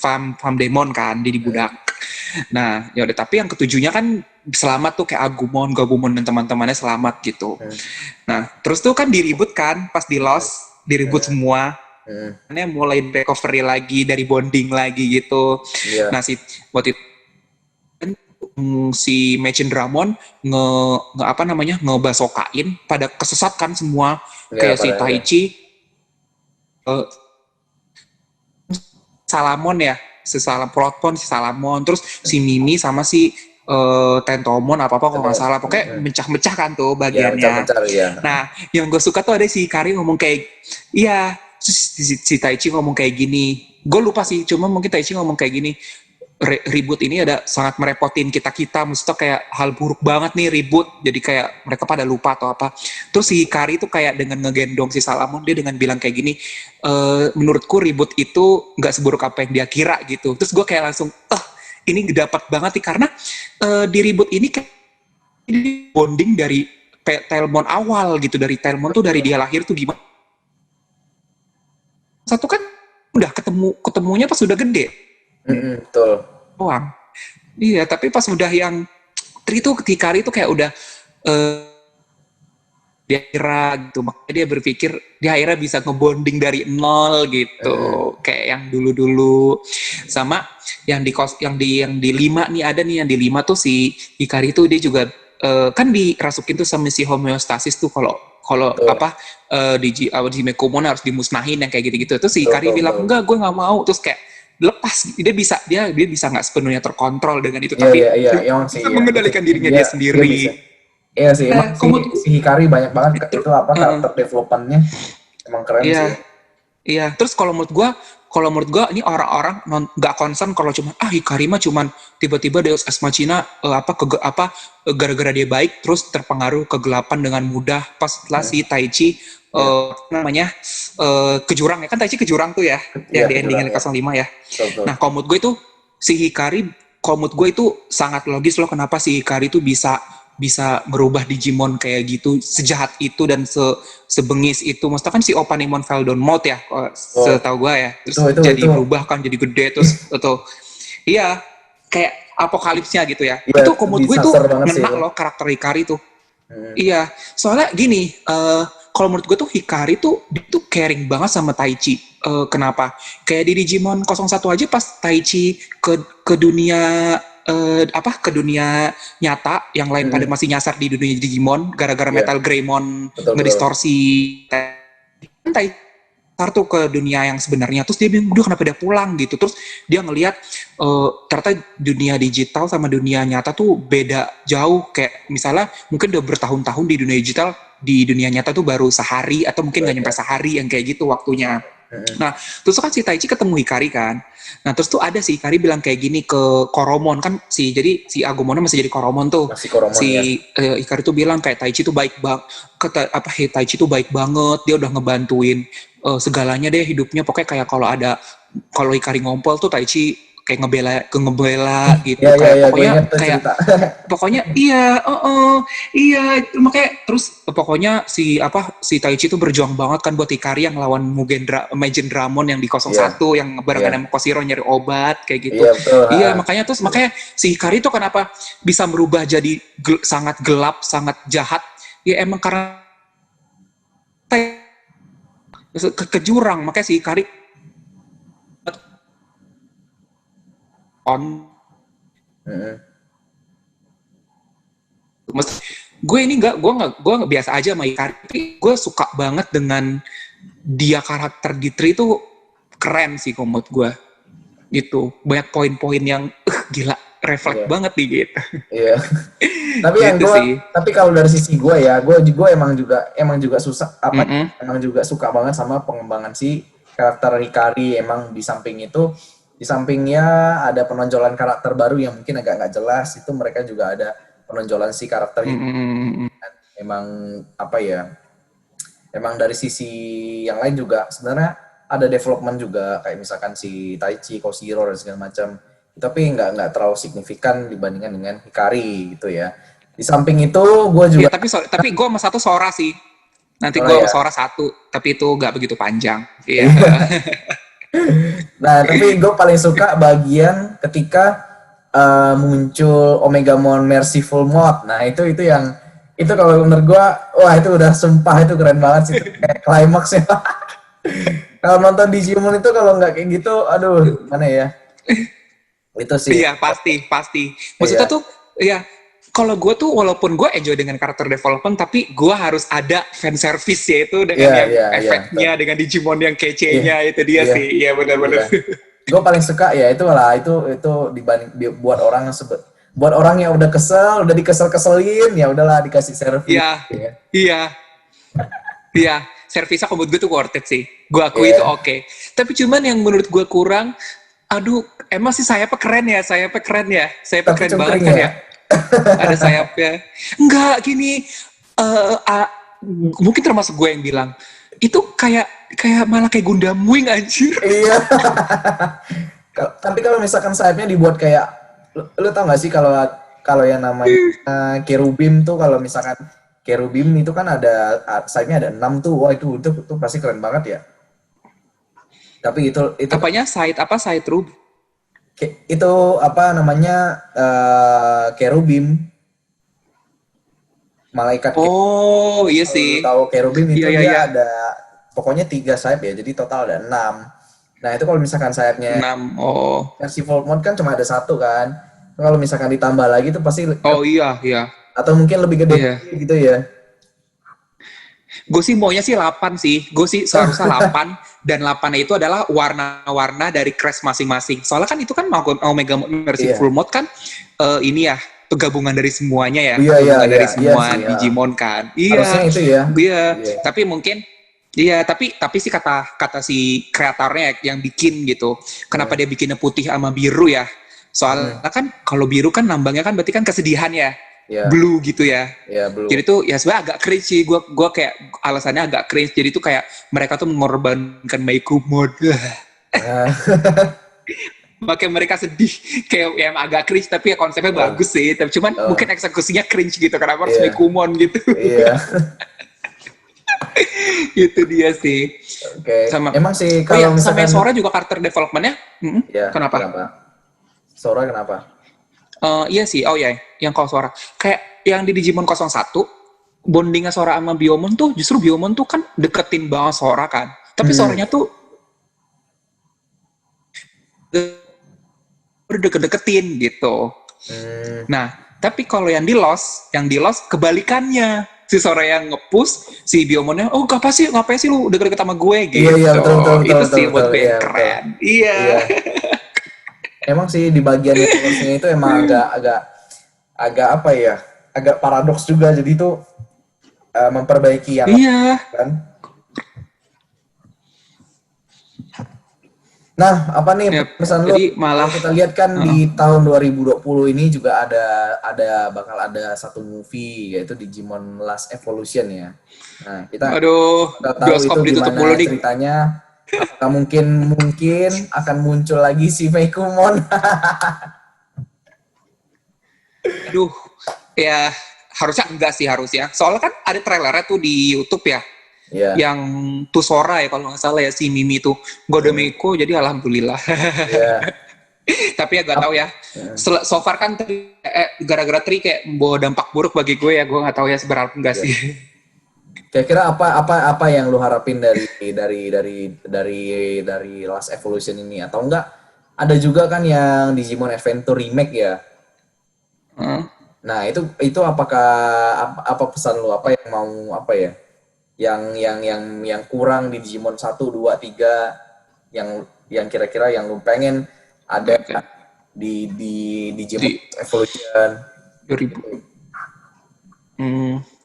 Fam Demon kan, dia dibudak. hmm, Nah, ya udah, tapi yang ketujuhnya kan selamat tuh, kayak Gabumon dan teman-temannya selamat gitu. hmm, Nah, terus tuh kan diribut kan pas di Lost, diribut hmm, semua. hmm, Ini mulai recovery lagi, dari bonding lagi gitu. iya, Nah, waktu itu si Mechin Dramon apa namanya, ngebasokain pada kesesat kan semua, iya kayak si pada ya. Taichi, eh, Salamon ya, si Salamon, terus si Mimi sama si Tentomon apa kalau nggak salah, pokoknya Hmm, mecah-mecah kan tuh ya bagiannya. mencar-mencar ya. Nah, yang gue suka tuh ada si Kari ngomong kayak, iya, si Taichi ngomong kayak gini. Gue lupa sih, cuma mungkin Taichi ngomong kayak gini, ribut ini ada sangat merepotin kita, maksudnya kayak hal buruk banget nih ribut, jadi kayak mereka pada lupa atau apa. Terus si Kari tuh kayak dengan ngegendong si Salamon, dia dengan bilang kayak gini, menurutku ribut itu nggak seburuk apa yang dia kira gitu. Terus gue kayak langsung, ini dapat banget nih, karena di ribut ini kayak bonding dari Tailmon awal gitu, dari Tailmon tuh dari dia lahir tuh gimana. Satu kan udah ketemunya pas udah gede Betul. doang. Iya, tapi pas udah yang itu Hikari itu kayak udah dia kira gitu, makanya dia berpikir dia akhirnya bisa ngebonding dari nol gitu, Hmm, kayak yang dulu-dulu. Sama yang di 5 nih, ada nih yang di 5 tuh si Hikari tuh dia juga kan dirasukin tuh sama si homeostasis tuh, kalau kalau betul. apa di Mekomon harus dimusnahin yang kayak gitu-gitu. Terus si Betul, Hikari betul, bilang betul. enggak, gue nggak mau. Terus kayak lepas, dia bisa nggak sepenuhnya terkontrol dengan itu, Iya, tapi iya, iya, dia emang sih bisa ya. mengendalikan dirinya Dia dia dia bisa. sendiri. Iya sih, emang si Komod si Hikari banyak banget itu, itu apa karakter development-nya emang keren sih. iya. Iya, terus kalau menurut gua ini orang-orang nggak concern kalau cuma Hikari mah cuman tiba-tiba Deus Ex Machina gara-gara dia baik terus terpengaruh kegelapan dengan mudah, pas setelah Hmm, si Taichi iya, namanya ke jurang ya, kan Taichi ke jurang tuh ya, iya yang di endingnya kejuran ya. 05 ya. Betul, betul. Nah, kalau menurut gue itu sangat logis loh kenapa si Hikari itu bisa bisa merubah Digimon kayak gitu, sejahat itu dan sebengis itu. Maksudnya kan si Opanimon Feldon Mode ya, Oh, setahu gue ya. Terus itu jadi berubah kan, jadi gede terus atau iya kayak apokalipsnya gitu ya. iya Itu menurut gue itu disaster banget sih ngena itu. loh karakter Hikari tuh. Hmm. Iya, soalnya gini, kalau menurut gue tuh Hikari tuh dia tuh caring banget sama Taichi. Kenapa? Kayak di Digimon 01 aja pas Taichi ke dunia ke dunia nyata, yang lain pada Hmm. masih nyasar di dunia Digimon gara-gara Iya, Metal Greymon betul betul. ngedistorsi Taichi tuh ke dunia yang sebenarnya, terus dia bilang udah kenapa dia pulang gitu, terus dia ngelihat ternyata dunia digital sama dunia nyata tuh beda jauh, kayak misalnya mungkin udah bertahun-tahun di dunia digital, di dunia nyata tuh baru sehari atau mungkin nggak nyampe Iya. sehari yang kayak gitu waktunya. Hmm. Nah, terus kan si Taichi ketemu Hikari kan. Nah, terus tuh ada si Hikari bilang kayak gini ke Koromon kan, jadi si Agumon masih jadi Koromon tuh. Masih Koromon ya. Si Hikari tuh bilang kayak Taichi tuh baik banget, Taichi tuh baik banget, dia udah ngebantuin segalanya deh hidupnya. Pokoknya kayak kalau Hikari ngompol tuh Taichi kayak ngebela Iya gitu, iya kayak iya, gue ingat tuh cerita. pokoknya iya, iya, makanya terus pokoknya si Taichi tuh berjuang banget kan buat Hikari yang lawan Magen Dramon yang di Iya 01 yang iya barengan sama Koshiro nyari obat kayak gitu. iya betul. Ha. Iya, makanya si Hikari tuh kenapa bisa berubah jadi sangat gelap, sangat jahat? Ya emang karena ke jurang, makanya si Hikari on. Hmm. Gue ini gue nggak biasa aja sama Hikari, tapi gue suka banget dengan dia karakter di Tree itu keren sih menurut gue. Gitu, banyak poin-poin yang gila, refleks Iya banget nih gitu. iya. Tapi yang Gitu gue, sih. tapi kalau dari sisi gue ya, gue emang juga susah apa? Mm-mm. Emang juga suka banget sama pengembangan si karakter Hikari. Emang di samping itu, di sampingnya ada penonjolan karakter baru yang mungkin agak nggak jelas. Itu mereka juga ada penonjolan si karakter Hikari. Mm-mm. Emang apa ya? Emang dari sisi yang lain juga sebenarnya ada development juga kayak misalkan si Taichi, Koshiro dan segala macam. Tapi nggak terlalu signifikan dibandingkan dengan Hikari gitu ya. Di samping itu gue Ya juga tapi gue sama satu Sora sih. Nanti gue oh sama ya. Sora satu, tapi itu gak begitu panjang. Iya. Iya. Nah, tapi gue paling suka bagian ketika muncul Omegamon Merciful Mode. Nah, itu yang itu kalau menurut gue, wah itu udah sumpah itu keren banget sih, itu kayak klimaksnya. Kalau nonton Digimon itu kalau nggak kayak gitu, aduh, gimana ya? Itu sih. Iya, pasti. Maksudnya Iya, tuh, ya, kalau gue tuh walaupun gue enjoy dengan karakter development, tapi gue harus ada fan service yaitu dengan iya, yang iya, iya, efeknya, dengan Digimon yang iya, kece-nya, itu dia iya, sih. Iya, benar-benar. iya. Gue paling suka ya itu lah, itu dibanding buat orang yang buat orang yang udah kesel, udah dikesel-keselin, ya udahlah dikasih servis. Iya, Ya. iya, iya. Servisnya menurut gue tuh worth it sih. Gue akui itu Iya, oke. Tapi cuman yang menurut gue kurang, aduh, emang sih sayapnya keren ya, sayapnya tapi keren banget cungkring kan ya. ya. Ada sayapnya. Enggak, gini, eh, ah, mungkin termasuk gue yang bilang, itu kayak malah kayak Gundam Wing anjir. Iya. Tapi kalau misalkan sayapnya dibuat kayak, lu tau gak sih kalau kalau yang namanya Kerubim tuh, kalau misalkan Kerubim itu kan ada sayapnya ada 6 tuh, wah itu pasti keren banget ya. Tapi itu Apanya side rub? itu apa namanya Kerubim, malaikat Oh, iya kalau lu sih. tahu Kerubim Iya, itu iya, dia iya. ada pokoknya 3 sayap ya, jadi total ada 6. Nah itu kalau misalkan sayapnya 6. Oh. versi full mode kan cuma ada 1 kan. Kalau misalkan ditambah lagi itu pasti Oh iya, iya. atau mungkin lebih gede Iya. gitu ya. Gue sih maunya sih 8 sih. Gue sih seharusnya 8, dan 8 itu adalah warna-warna dari Crash masing-masing. Soalnya kan itu kan Omega versi Iya. full mode kan ini ya, penggabungan dari semuanya ya, Iya iya penggabungan iya dari iya semua sih ya. Digimon kan. Harusnya Iya. itu ya. Iya, Iya. tapi mungkin iya, tapi sih kata si kreatornya yang bikin gitu. Kenapa dia bikinnya putih sama biru ya? Hmm. Soalnya kan kalau biru kan lambangnya kan berarti kan kesedihan ya. Ya, Blue gitu ya. ya belum. Jadi tuh ya sebenarnya agak cringe sih. Gua kayak alasannya agak cringe. Jadi tuh kayak mereka tuh mengorbankan Meiku mode. Nah, makanya mereka sedih kayak ya emang agak cringe tapi ya konsepnya bagus sih, tapi cuman Oh, mungkin eksekusinya cringe gitu, kenapa harus iya, Mikumon gitu. iya. Itu dia sih. Oke. Sama, Emang sih oh kalau ya, sama yang misalkan, Sora juga karakter developmentnya. ya Kenapa? kenapa? Sora kenapa? Iya sih, oh ya, yang kalau Sora kayak yang di Digimon 01 bondingnya Sora sama Biomon tuh justru Biomon tuh kan deketin banget Sora kan, tapi Hmm. Soranya tuh udah deket-deketin gitu. Hmm. Nah, tapi kalau yang di Lost kebalikannya. Si Sora yang nge-push, si Biomonnya, oh ngapain sih lu deket-deket sama gue Iya, iya, gitu. betul, betul, betul, Itu betul, sih betul. buat gue Iya, yang betul. keren. Iya. Iya. Emang sih di bagian yang lostnya itu emang agak agak agak apa ya? Agak paradoks juga. Jadi itu memperbaiki yang Iya. kan. Nah, apa nih Yap. pesan lu? Jadi Kalau malah, kita lihat kan uh, di tahun 2020 ini juga bakal ada satu movie yaitu Digimon Last Evolution ya. Nah, kita aduh, bakal tahu itu bioskop ditutup mulu gimana nih. ceritanya. Apakah mungkin mungkin akan muncul lagi si Meikumon? Aduh, ya harusnya enggak sih harusnya. Soalnya kan ada trailernya tuh di YouTube ya, Ya, yang tuh Sora ya kalau nggak salah ya si Mimi tuh Godemeko, jadi alhamdulillah. ya. Tapi ya gak tahu ya. So far kan gara-gara Tri kayak membawa dampak buruk bagi gue ya, gue nggak tahu ya seberapa enggak Ya. sih. Kira-kira apa yang lu harapin dari Last Evolution ini atau enggak? Ada juga kan yang Digimon Adventure remake ya. Uh, Nah, itu apakah apa pesan lu apa yang mau apa ya? Yang kurang di Digimon 1, 2, 3 yang kira-kira yang lu pengen ada okay. di Digimon Di Evolution. 2000.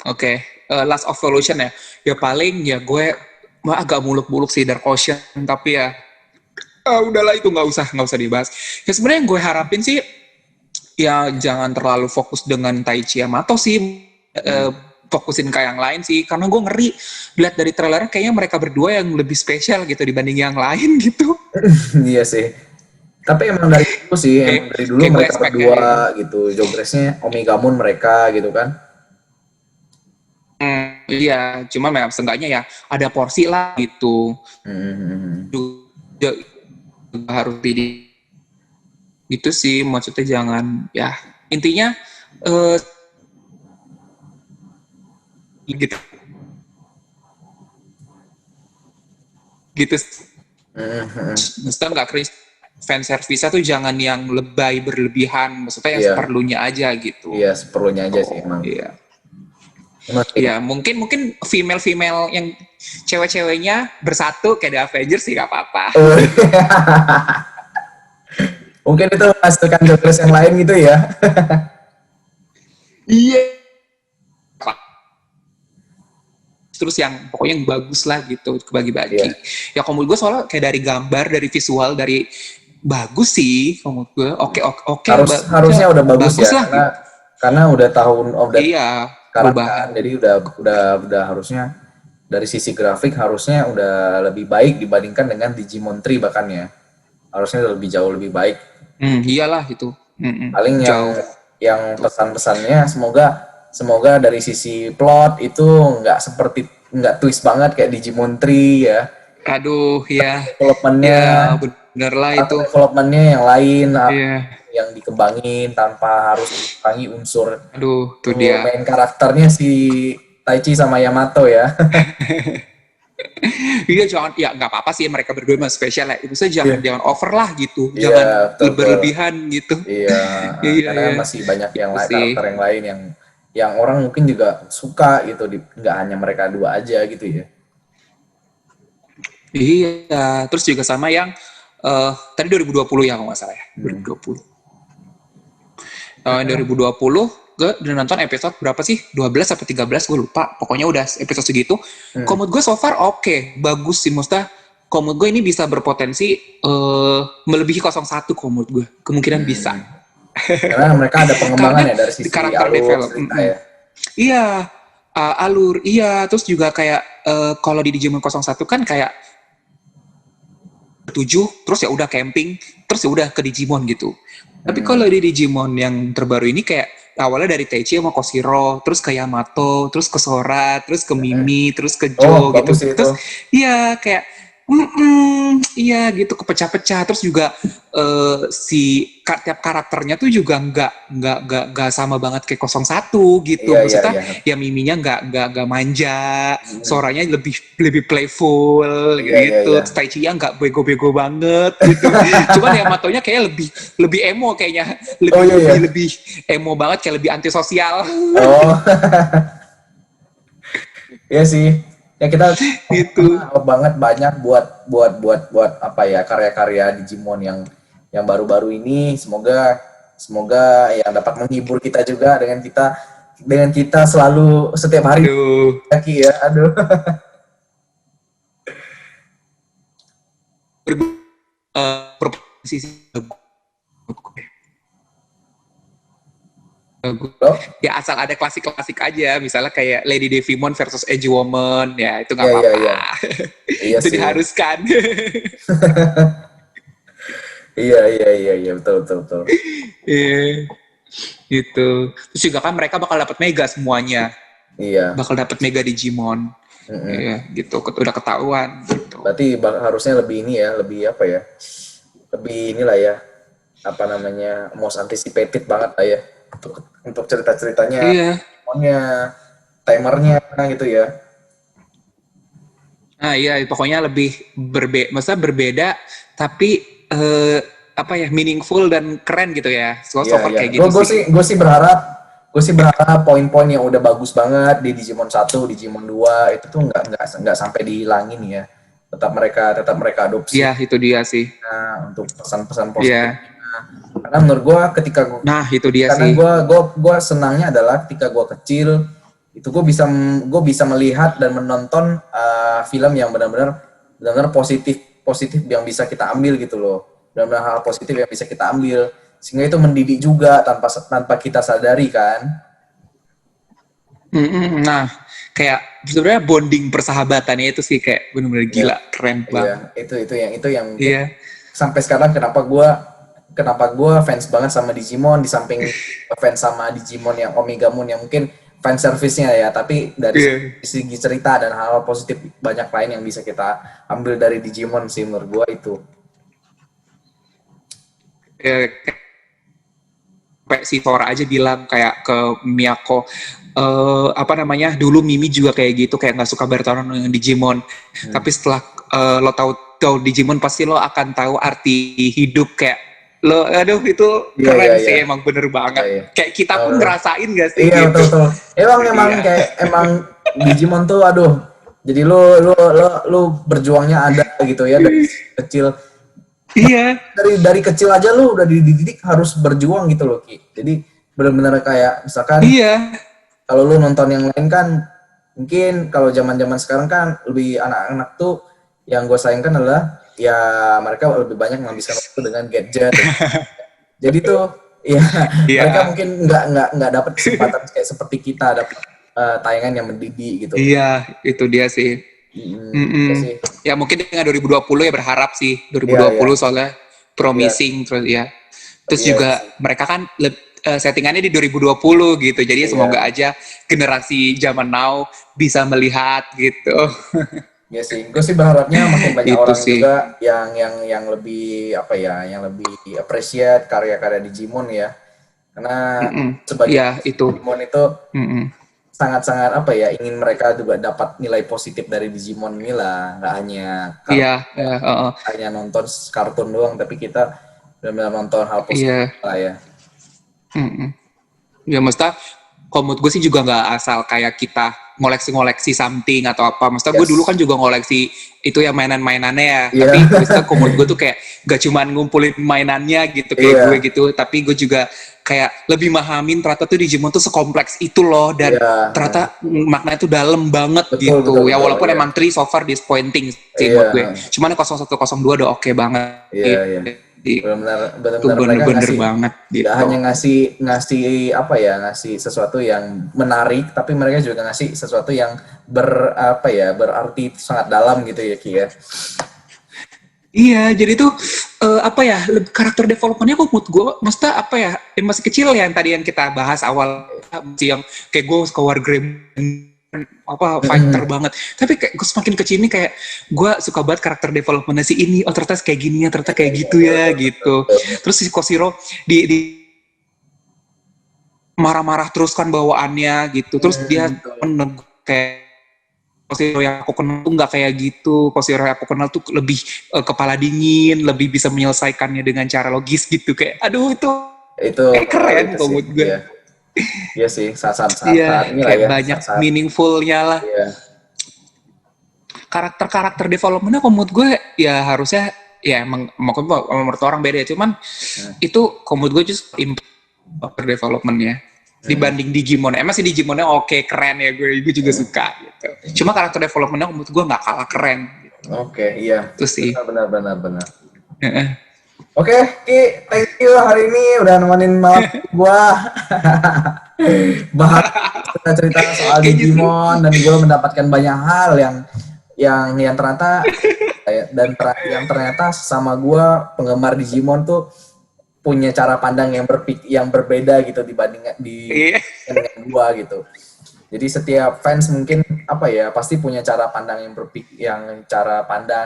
Oke. Last of Evolution ya. Ya paling ya gue agak muluk-muluk sih Dark Ocean, tapi ya udahlah itu nggak usah dibahas. Ya sebenarnya yang gue harapin sih ya jangan terlalu fokus dengan Taichi Yamato sih, fokusin ke yang lain sih, karena gue ngeri lihat dari trailernya kayaknya mereka berdua yang lebih spesial gitu dibanding yang lain gitu. Iya sih. Tapi emang dari dulu sih, emang dari dulu Kayak gue mereka expect-nya ya. berdua gitu, Jogressnya Omegamon mereka gitu kan. Iya, cuma memang seenggaknya ya ada porsi lah gitu. Hmm. Juga harus pilih gitu sih, maksudnya jangan ya intinya eh, gitu gitu. Hmm. Maksudnya nggak cringe, fan service tuh jangan yang lebay berlebihan, maksudnya yang Iya, seperlunya aja gitu. iya seperlunya aja sih Oh emang. iya, Emang sih. ya mungkin female yang cewek-ceweknya bersatu kayak The Avengers sih nggak apa-apa. Oh, mungkin itu menghasilkan Jogress yang lain gitu ya. Iya. Terus yang pokoknya yang bagus lah gitu kebagi-bagi. Iya. Ya kalau menurut gue soalnya kayak dari gambar, dari visual, dari bagus sih kalau menurut gue. Oke, Harusnya udah bagus ya bagus lah gitu. karena udah tahun of that Iya, sekarang kan. perubahan. Jadi udah harusnya dari sisi grafik harusnya udah lebih baik dibandingkan dengan Digimon 3 bahkan ya. Harusnya lebih jauh lebih baik. Iyalah itu. Paling Jauh. yang pesan-pesannya semoga dari sisi plot itu nggak twist banget kayak Digimon 3 ya. Aduh, ya, Developmentnya ya bener lah atau itu. developmentnya yang lain Iya, yang dikembangin tanpa harus dikurangi unsur aduh, tuh dia. main karakternya si Taichi sama Yamato ya. Iya, jangan, ya nggak apa-apa sih mereka berdua emang spesial ya. Itu saya Iya, jangan over lah gitu, iya, jangan betul, betul. berlebihan gitu. Iya, Iya, karena iya, masih banyak yang itu lain sih. karakter yang lain yang orang mungkin juga suka gitu, nggak hanya mereka dua aja gitu ya. Iya, terus juga sama yang tadi 2020 ya kalau nggak salah ya, 2020. 2020 gue udah nonton episode berapa sih? 12 atau 13 gue lupa. Pokoknya udah episode segitu. Kalau menurut gue so far oke, bagus sih. Maksudnya kalau menurut gue ini bisa berpotensi melebihi 01 kalau menurut gue. Kemungkinan bisa. Karena mereka ada pengembangan Karena ya dari sisi karakter alur develop. cerita ya. Iya, alur. Iya, terus juga kayak kalau di Digimon 01 kan kayak bertujuh, terus ya udah camping, terus ya udah ke Digimon gitu. Tapi kalau di Digimon yang terbaru ini kayak awalnya dari Teichi sama Koshiro, terus ke Yamato, terus ke Sora, terus ke Mimi, terus ke Oh, Jo gitu. bagus sih itu. Terus iya kayak iya gitu kepecah-pecah. Terus juga tiap karakternya tuh juga nggak sama banget kayak 01 gitu. Iya, iya, Maksudnya iya. ya Miminya nggak manja, Mm. Soranya lebih lebih playful Iya, iya, gitu. iya. Terus Taichi nggak bego-bego banget gitu. Cuman ya Matonya kayak lebih emo kayaknya, Oh, lebih iya, lebih iya. lebih emo banget kayak lebih antisosial Oh, iya sih. Ya kita gitu. harap banget banyak buat apa ya, karya-karya Digimon yang baru-baru ini. Semoga semoga yang dapat menghibur kita juga dengan kita selalu setiap hari Aduh. kaki ya. Aduh. Proposisi Loh? ya asal ada klasik-klasik aja, misalnya kayak Lady Devimon versus Edge Woman, ya itu nggak Iya, iya, apa-apa. iya. Iya Itu sih. diharuskan. Iya, iya, iya, iya, betul, betul, betul. Iya, gitu. Terus juga kan mereka bakal dapat Mega semuanya, Iya. bakal dapat Mega Digimon. Mm-mm. Iya, gitu. Udah ketahuan gitu. Berarti harusnya lebih ini ya, lebih apa ya? Lebih inilah ya, apa namanya, most anticipated banget lah ya untuk cerita-ceritanya, Iya. Pokemonnya, timernya gitu ya. Nah, iya pokoknya lebih maksudnya berbeda tapi apa ya meaningful dan keren gitu ya. So Iya, far iya. kayak Gue gitu gue sih. sih gue sih berharap poin-poin yang udah bagus banget di Digimon 1, Digimon 2 itu tuh nggak sampai dihilangin ya. Tetap mereka adopsi Iya, itu dia sih. untuk pesan-pesan positif. Iya. Karena menurut gue ketika gue Nah, itu dia karena sih. gue senangnya adalah ketika gue kecil itu gue bisa melihat dan menonton film yang benar-benar positif positif yang bisa kita ambil gitu loh, benar-benar hal positif yang bisa kita ambil sehingga itu mendidik juga tanpa kita sadari kan. Nah, kayak sebenarnya bonding persahabatannya itu sih kayak bener-bener Iya, gila, keren iya, banget. itu yang mungkin Iya. sampai sekarang kenapa gue fans banget sama Digimon di samping fans sama Digimon yang Omega Moon yang mungkin fan service-nya ya, tapi dari Iya. segi cerita dan hal positif banyak lain yang bisa kita ambil dari Digimon sih menurut gue itu. Iya, sampai si Tora aja bilang kayak ke Miyako apa namanya dulu Mimi juga kayak gitu kayak nggak suka bertarung dengan Digimon tapi setelah lo tahu Digimon pasti lo akan tahu arti hidup kayak lo aduh itu Iya, iya, keren iya. sih emang bener Iya, banget iya. kayak kita pun Benar. ngerasain gak sih Iya, gitu. betul betul. Emang Itu emang dia. kayak emang Digimon tuh aduh. Jadi lu berjuangnya ada gitu ya dari kecil. Iya. Dari kecil aja lu udah dididik harus berjuang gitu loh, Ki. Jadi benar-benar kayak misalkan Iya. kalau lu nonton yang lain kan mungkin kalau zaman-zaman sekarang kan lebih anak-anak tuh yang gue sayangkan adalah ya mereka lebih banyak menghabiskan waktu dengan gadget. Jadi tuh ya mereka Iya. mungkin nggak dapat kesempatan kayak seperti kita dapat tayangan yang mendidik gitu. Iya, itu dia sih. Ya Mm-mm. sih. Ya mungkin dengan 2020 ya berharap sih Iya, iya. 2020 soalnya Iya, promising terus ya. Terus iya juga sih. mereka kan settingannya di 2020 gitu. Jadi semoga Iya. aja generasi zaman now bisa melihat gitu. Ya sih, gue sih berharapnya makin banyak Itu orang sih. juga yang lebih apa ya, yang lebih appreciate karya-karya Digimon ya. Karena Mm-mm. sebagai Ya itu. Digimon itu Mm-mm. sangat-sangat apa ya, ingin mereka juga dapat nilai positif dari Digimon inilah, nggak hanya Iya, kartun, ya, hanya nonton kartun doang, tapi kita benar-benar nonton hal positif iya. lah ya. Mm-mm. Ya maksudnya kalau menurut gue sih juga nggak asal kayak kita ngoleksi-ngoleksi something atau apa. Maksudnya gue dulu Yes. kan juga ngoleksi itu ya mainan-mainannya ya. Iya, Tapi maksudnya kalau menurut gue tuh kayak gak cuman ngumpulin mainannya gitu kayak gue iya, gitu. Tapi gue juga kayak lebih mahamin ternyata tuh Digimon tuh sekompleks itu loh. Dan iya, ternyata maknanya tuh dalam banget betul, betul, gitu. Ya betul, walaupun iya, emang 3 so far disappointing sih iya, menurut gue. Cuman 0102 udah oke banget. iya, iya. Benar-benar Itu benar-benar mereka bener-bener ngasih banget nggak gitu. hanya ngasih ngasih apa ya, ngasih sesuatu yang menarik, tapi mereka juga ngasih sesuatu yang apa ya, berarti sangat dalam gitu ya, Ki ya. Iya, jadi tuh apa ya, karakter development-nya kok menurut gue, maksudnya apa ya, yang masih kecil ya, yang tadi yang kita bahas awal, masih yang kayak gue suka Wargame, apa fighter banget. Tapi kayak gue semakin kecil ini kayak gue suka banget karakter development si ini. Oh ternyata kayak gini ya, ternyata kayak gitu ya gitu. Terus si Koshiro di marah-marah terus kan bawaannya gitu. Terus dia kayak Koshiro yang aku kenal tuh nggak kayak gitu. Koshiro yang aku kenal tuh lebih kepala dingin, lebih bisa menyelesaikannya dengan cara logis gitu. Kayak aduh itu kayak keren kok menurut gue. Iya. Iya sih, saat Iya, ini lah kayak ya. banyak Saat, meaningful-nya lah. iya. Karakter-karakter development-nya kalau menurut gue ya harusnya ya emang menurut orang beda ya. Cuman itu kalau menurut gue justru karakter development-nya dibanding Digimon. Emang sih Digimonnya oke, keren ya, gue juga suka gitu. Cuma karakter development-nya menurut gue nggak kalah keren. Oke, iya. Itu sih. Benar. Oke, Ki, thank you hari ini udah nemenin malam gua bahas cerita soal Digimon dan gue mendapatkan banyak hal yang ternyata yang ternyata sama gua penggemar Digimon tuh punya cara pandang yang berbeda gitu dibanding dengan gua gitu. Jadi setiap fans mungkin apa ya pasti punya cara pandang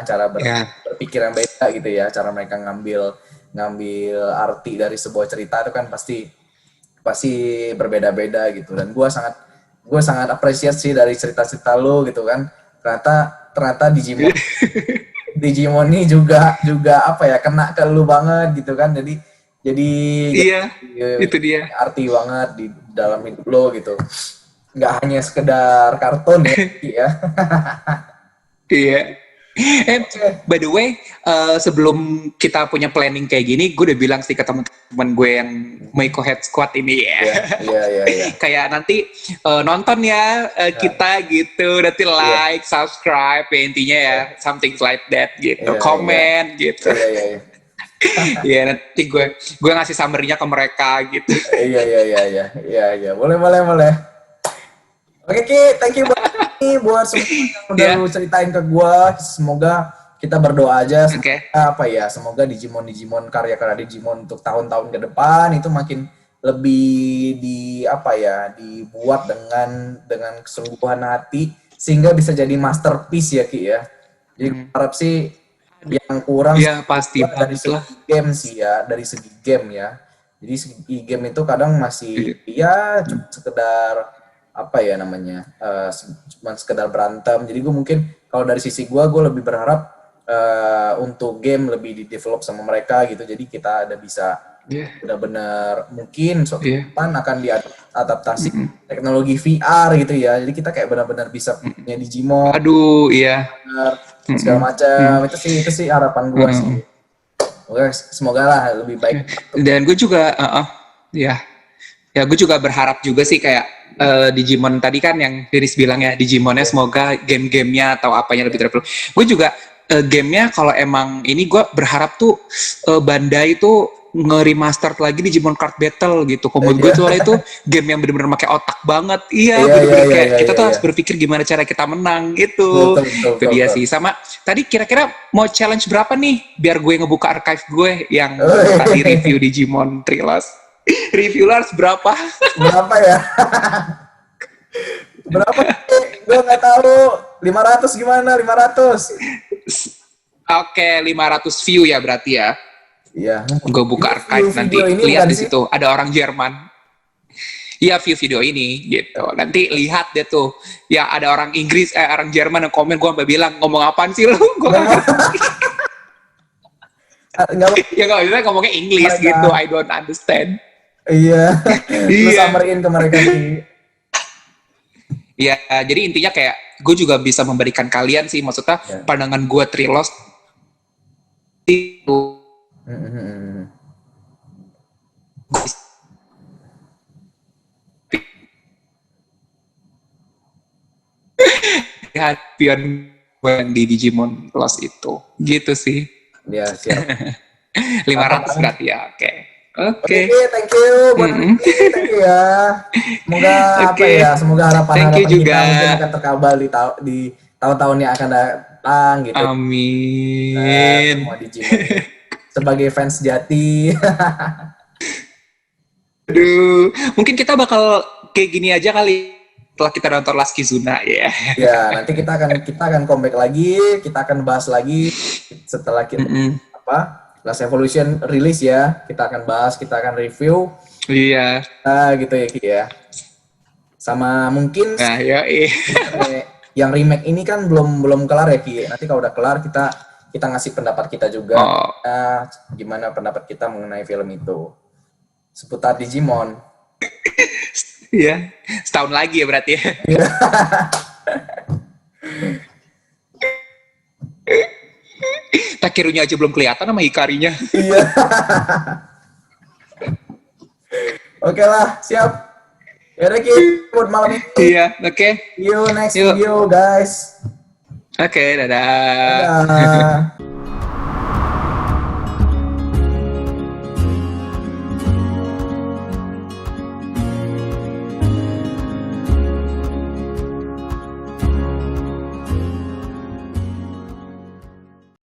cara berpikir yang beda gitu ya, cara mereka ngambil arti dari sebuah cerita itu kan pasti berbeda-beda gitu. Dan gue sangat apresiasi dari cerita-cerita lo gitu kan. Ternyata Digimon ini juga apa ya kena ke lu banget gitu kan. Jadi iya, itu dia. arti banget di dalam hidup lo gitu. Nggak hanya sekedar kartun ya. Iya. By the way, sebelum kita punya planning kayak gini, gue udah bilang sih ke teman-teman gue yang Moiko Head Squad ini ya. Iya. Kayak nanti nonton ya kita gitu, nanti like, subscribe, ya intinya ya something like that gitu, komen gitu. Iya, nanti gue ngasih summary-nya ke mereka gitu. Iya. Boleh. Oke Ki, thank you buat semua yang udah lu ceritain ke gue. Semoga kita berdoa aja semoga Digimon karya-karya Digimon untuk tahun-tahun ke depan itu makin lebih dibuat dengan kesungguhan hati sehingga bisa jadi masterpiece ya Ki ya. Jadi harap sih yang kurang pasti dari segi game sih ya, dari segi game ya. Jadi segi game itu kadang masih cuma sekedar cuma sekedar berantem. Jadi gue mungkin kalau dari sisi gue lebih berharap untuk game lebih di-develop sama mereka gitu. Jadi kita ada bisa benar-benar mungkin suatu depan akan diadaptasi teknologi VR gitu ya. Jadi kita kayak benar-benar bisa punya Digimon. Aduh, iya. Segala macam. Itu sih harapan gue sih. Semoga lah lebih baik. Dan gue juga gue juga berharap juga sih kayak Digimon tadi kan yang Denis bilang ya, Digimonnya semoga game-gamenya atau apanya lebih terdevelop. Gue juga gamenya kalau emang ini gue berharap tuh Bandai tuh nge-remaster lagi Digimon Card Battle gitu. Menurut gue soalnya itu game yang benar-benar pakai otak banget. Bener-bener kayak kita tuh harus berpikir gimana cara kita menang gitu. Itu dia sih. Sama tadi kira-kira mau challenge berapa nih biar gue ngebuka archive gue yang tadi review Digimon Trilos. Review harus berapa? Berapa ya? Berapa? Gue nggak tahu. 500 gimana? 500? Oke, 500 view ya berarti ya. Iya. Gue buka archive nanti lihat di situ ada orang Jerman. Iya, view video ini gitu. Nanti lihat deh tuh. Ya ada orang Inggris, orang Jerman yang komen, gue sampai bilang ngomong apaan sih lu? Gue ya nggak bisa ngomongnya English gitu. I don't understand. Iya. Lu samarin ke mereka sih. Iya, jadi intinya kayak gue juga bisa memberikan kalian sih, maksudnya pandangan gue Trilos itu pion di Digimon Plus itu, gitu sih. Ya siap. 500 berarti ya, oke. Oke, thank you buat thank you ya. Semoga semoga harapan kita mungkin akan terkabul di tahun-tahun yang akan datang gitu. Amin. Semua Digimon sebagai fans sejati. Aduh, mungkin kita bakal kayak gini aja kali setelah kita nonton Last Kizuna ya. Ya, nanti kita akan comeback lagi, kita akan bahas lagi setelah kita Last Evolution rilis ya. Kita akan bahas, kita akan review. Iya. Gitu ya Ki ya. Sama mungkin Nah, ya yang remake ini kan belum kelar ya Ki. Nanti kalau udah kelar kita ngasih pendapat kita juga. Oh. Gimana pendapat kita mengenai film itu. Seputar Digimon. Iya, setahun lagi ya berarti ya. Takerunya aja belum kelihatan sama Hikarinya. Iya. Oke lah, siap. Ya udah Ki, buat malam ini. Iya, oke. See you next video guys. Oke, dadah. Dadah.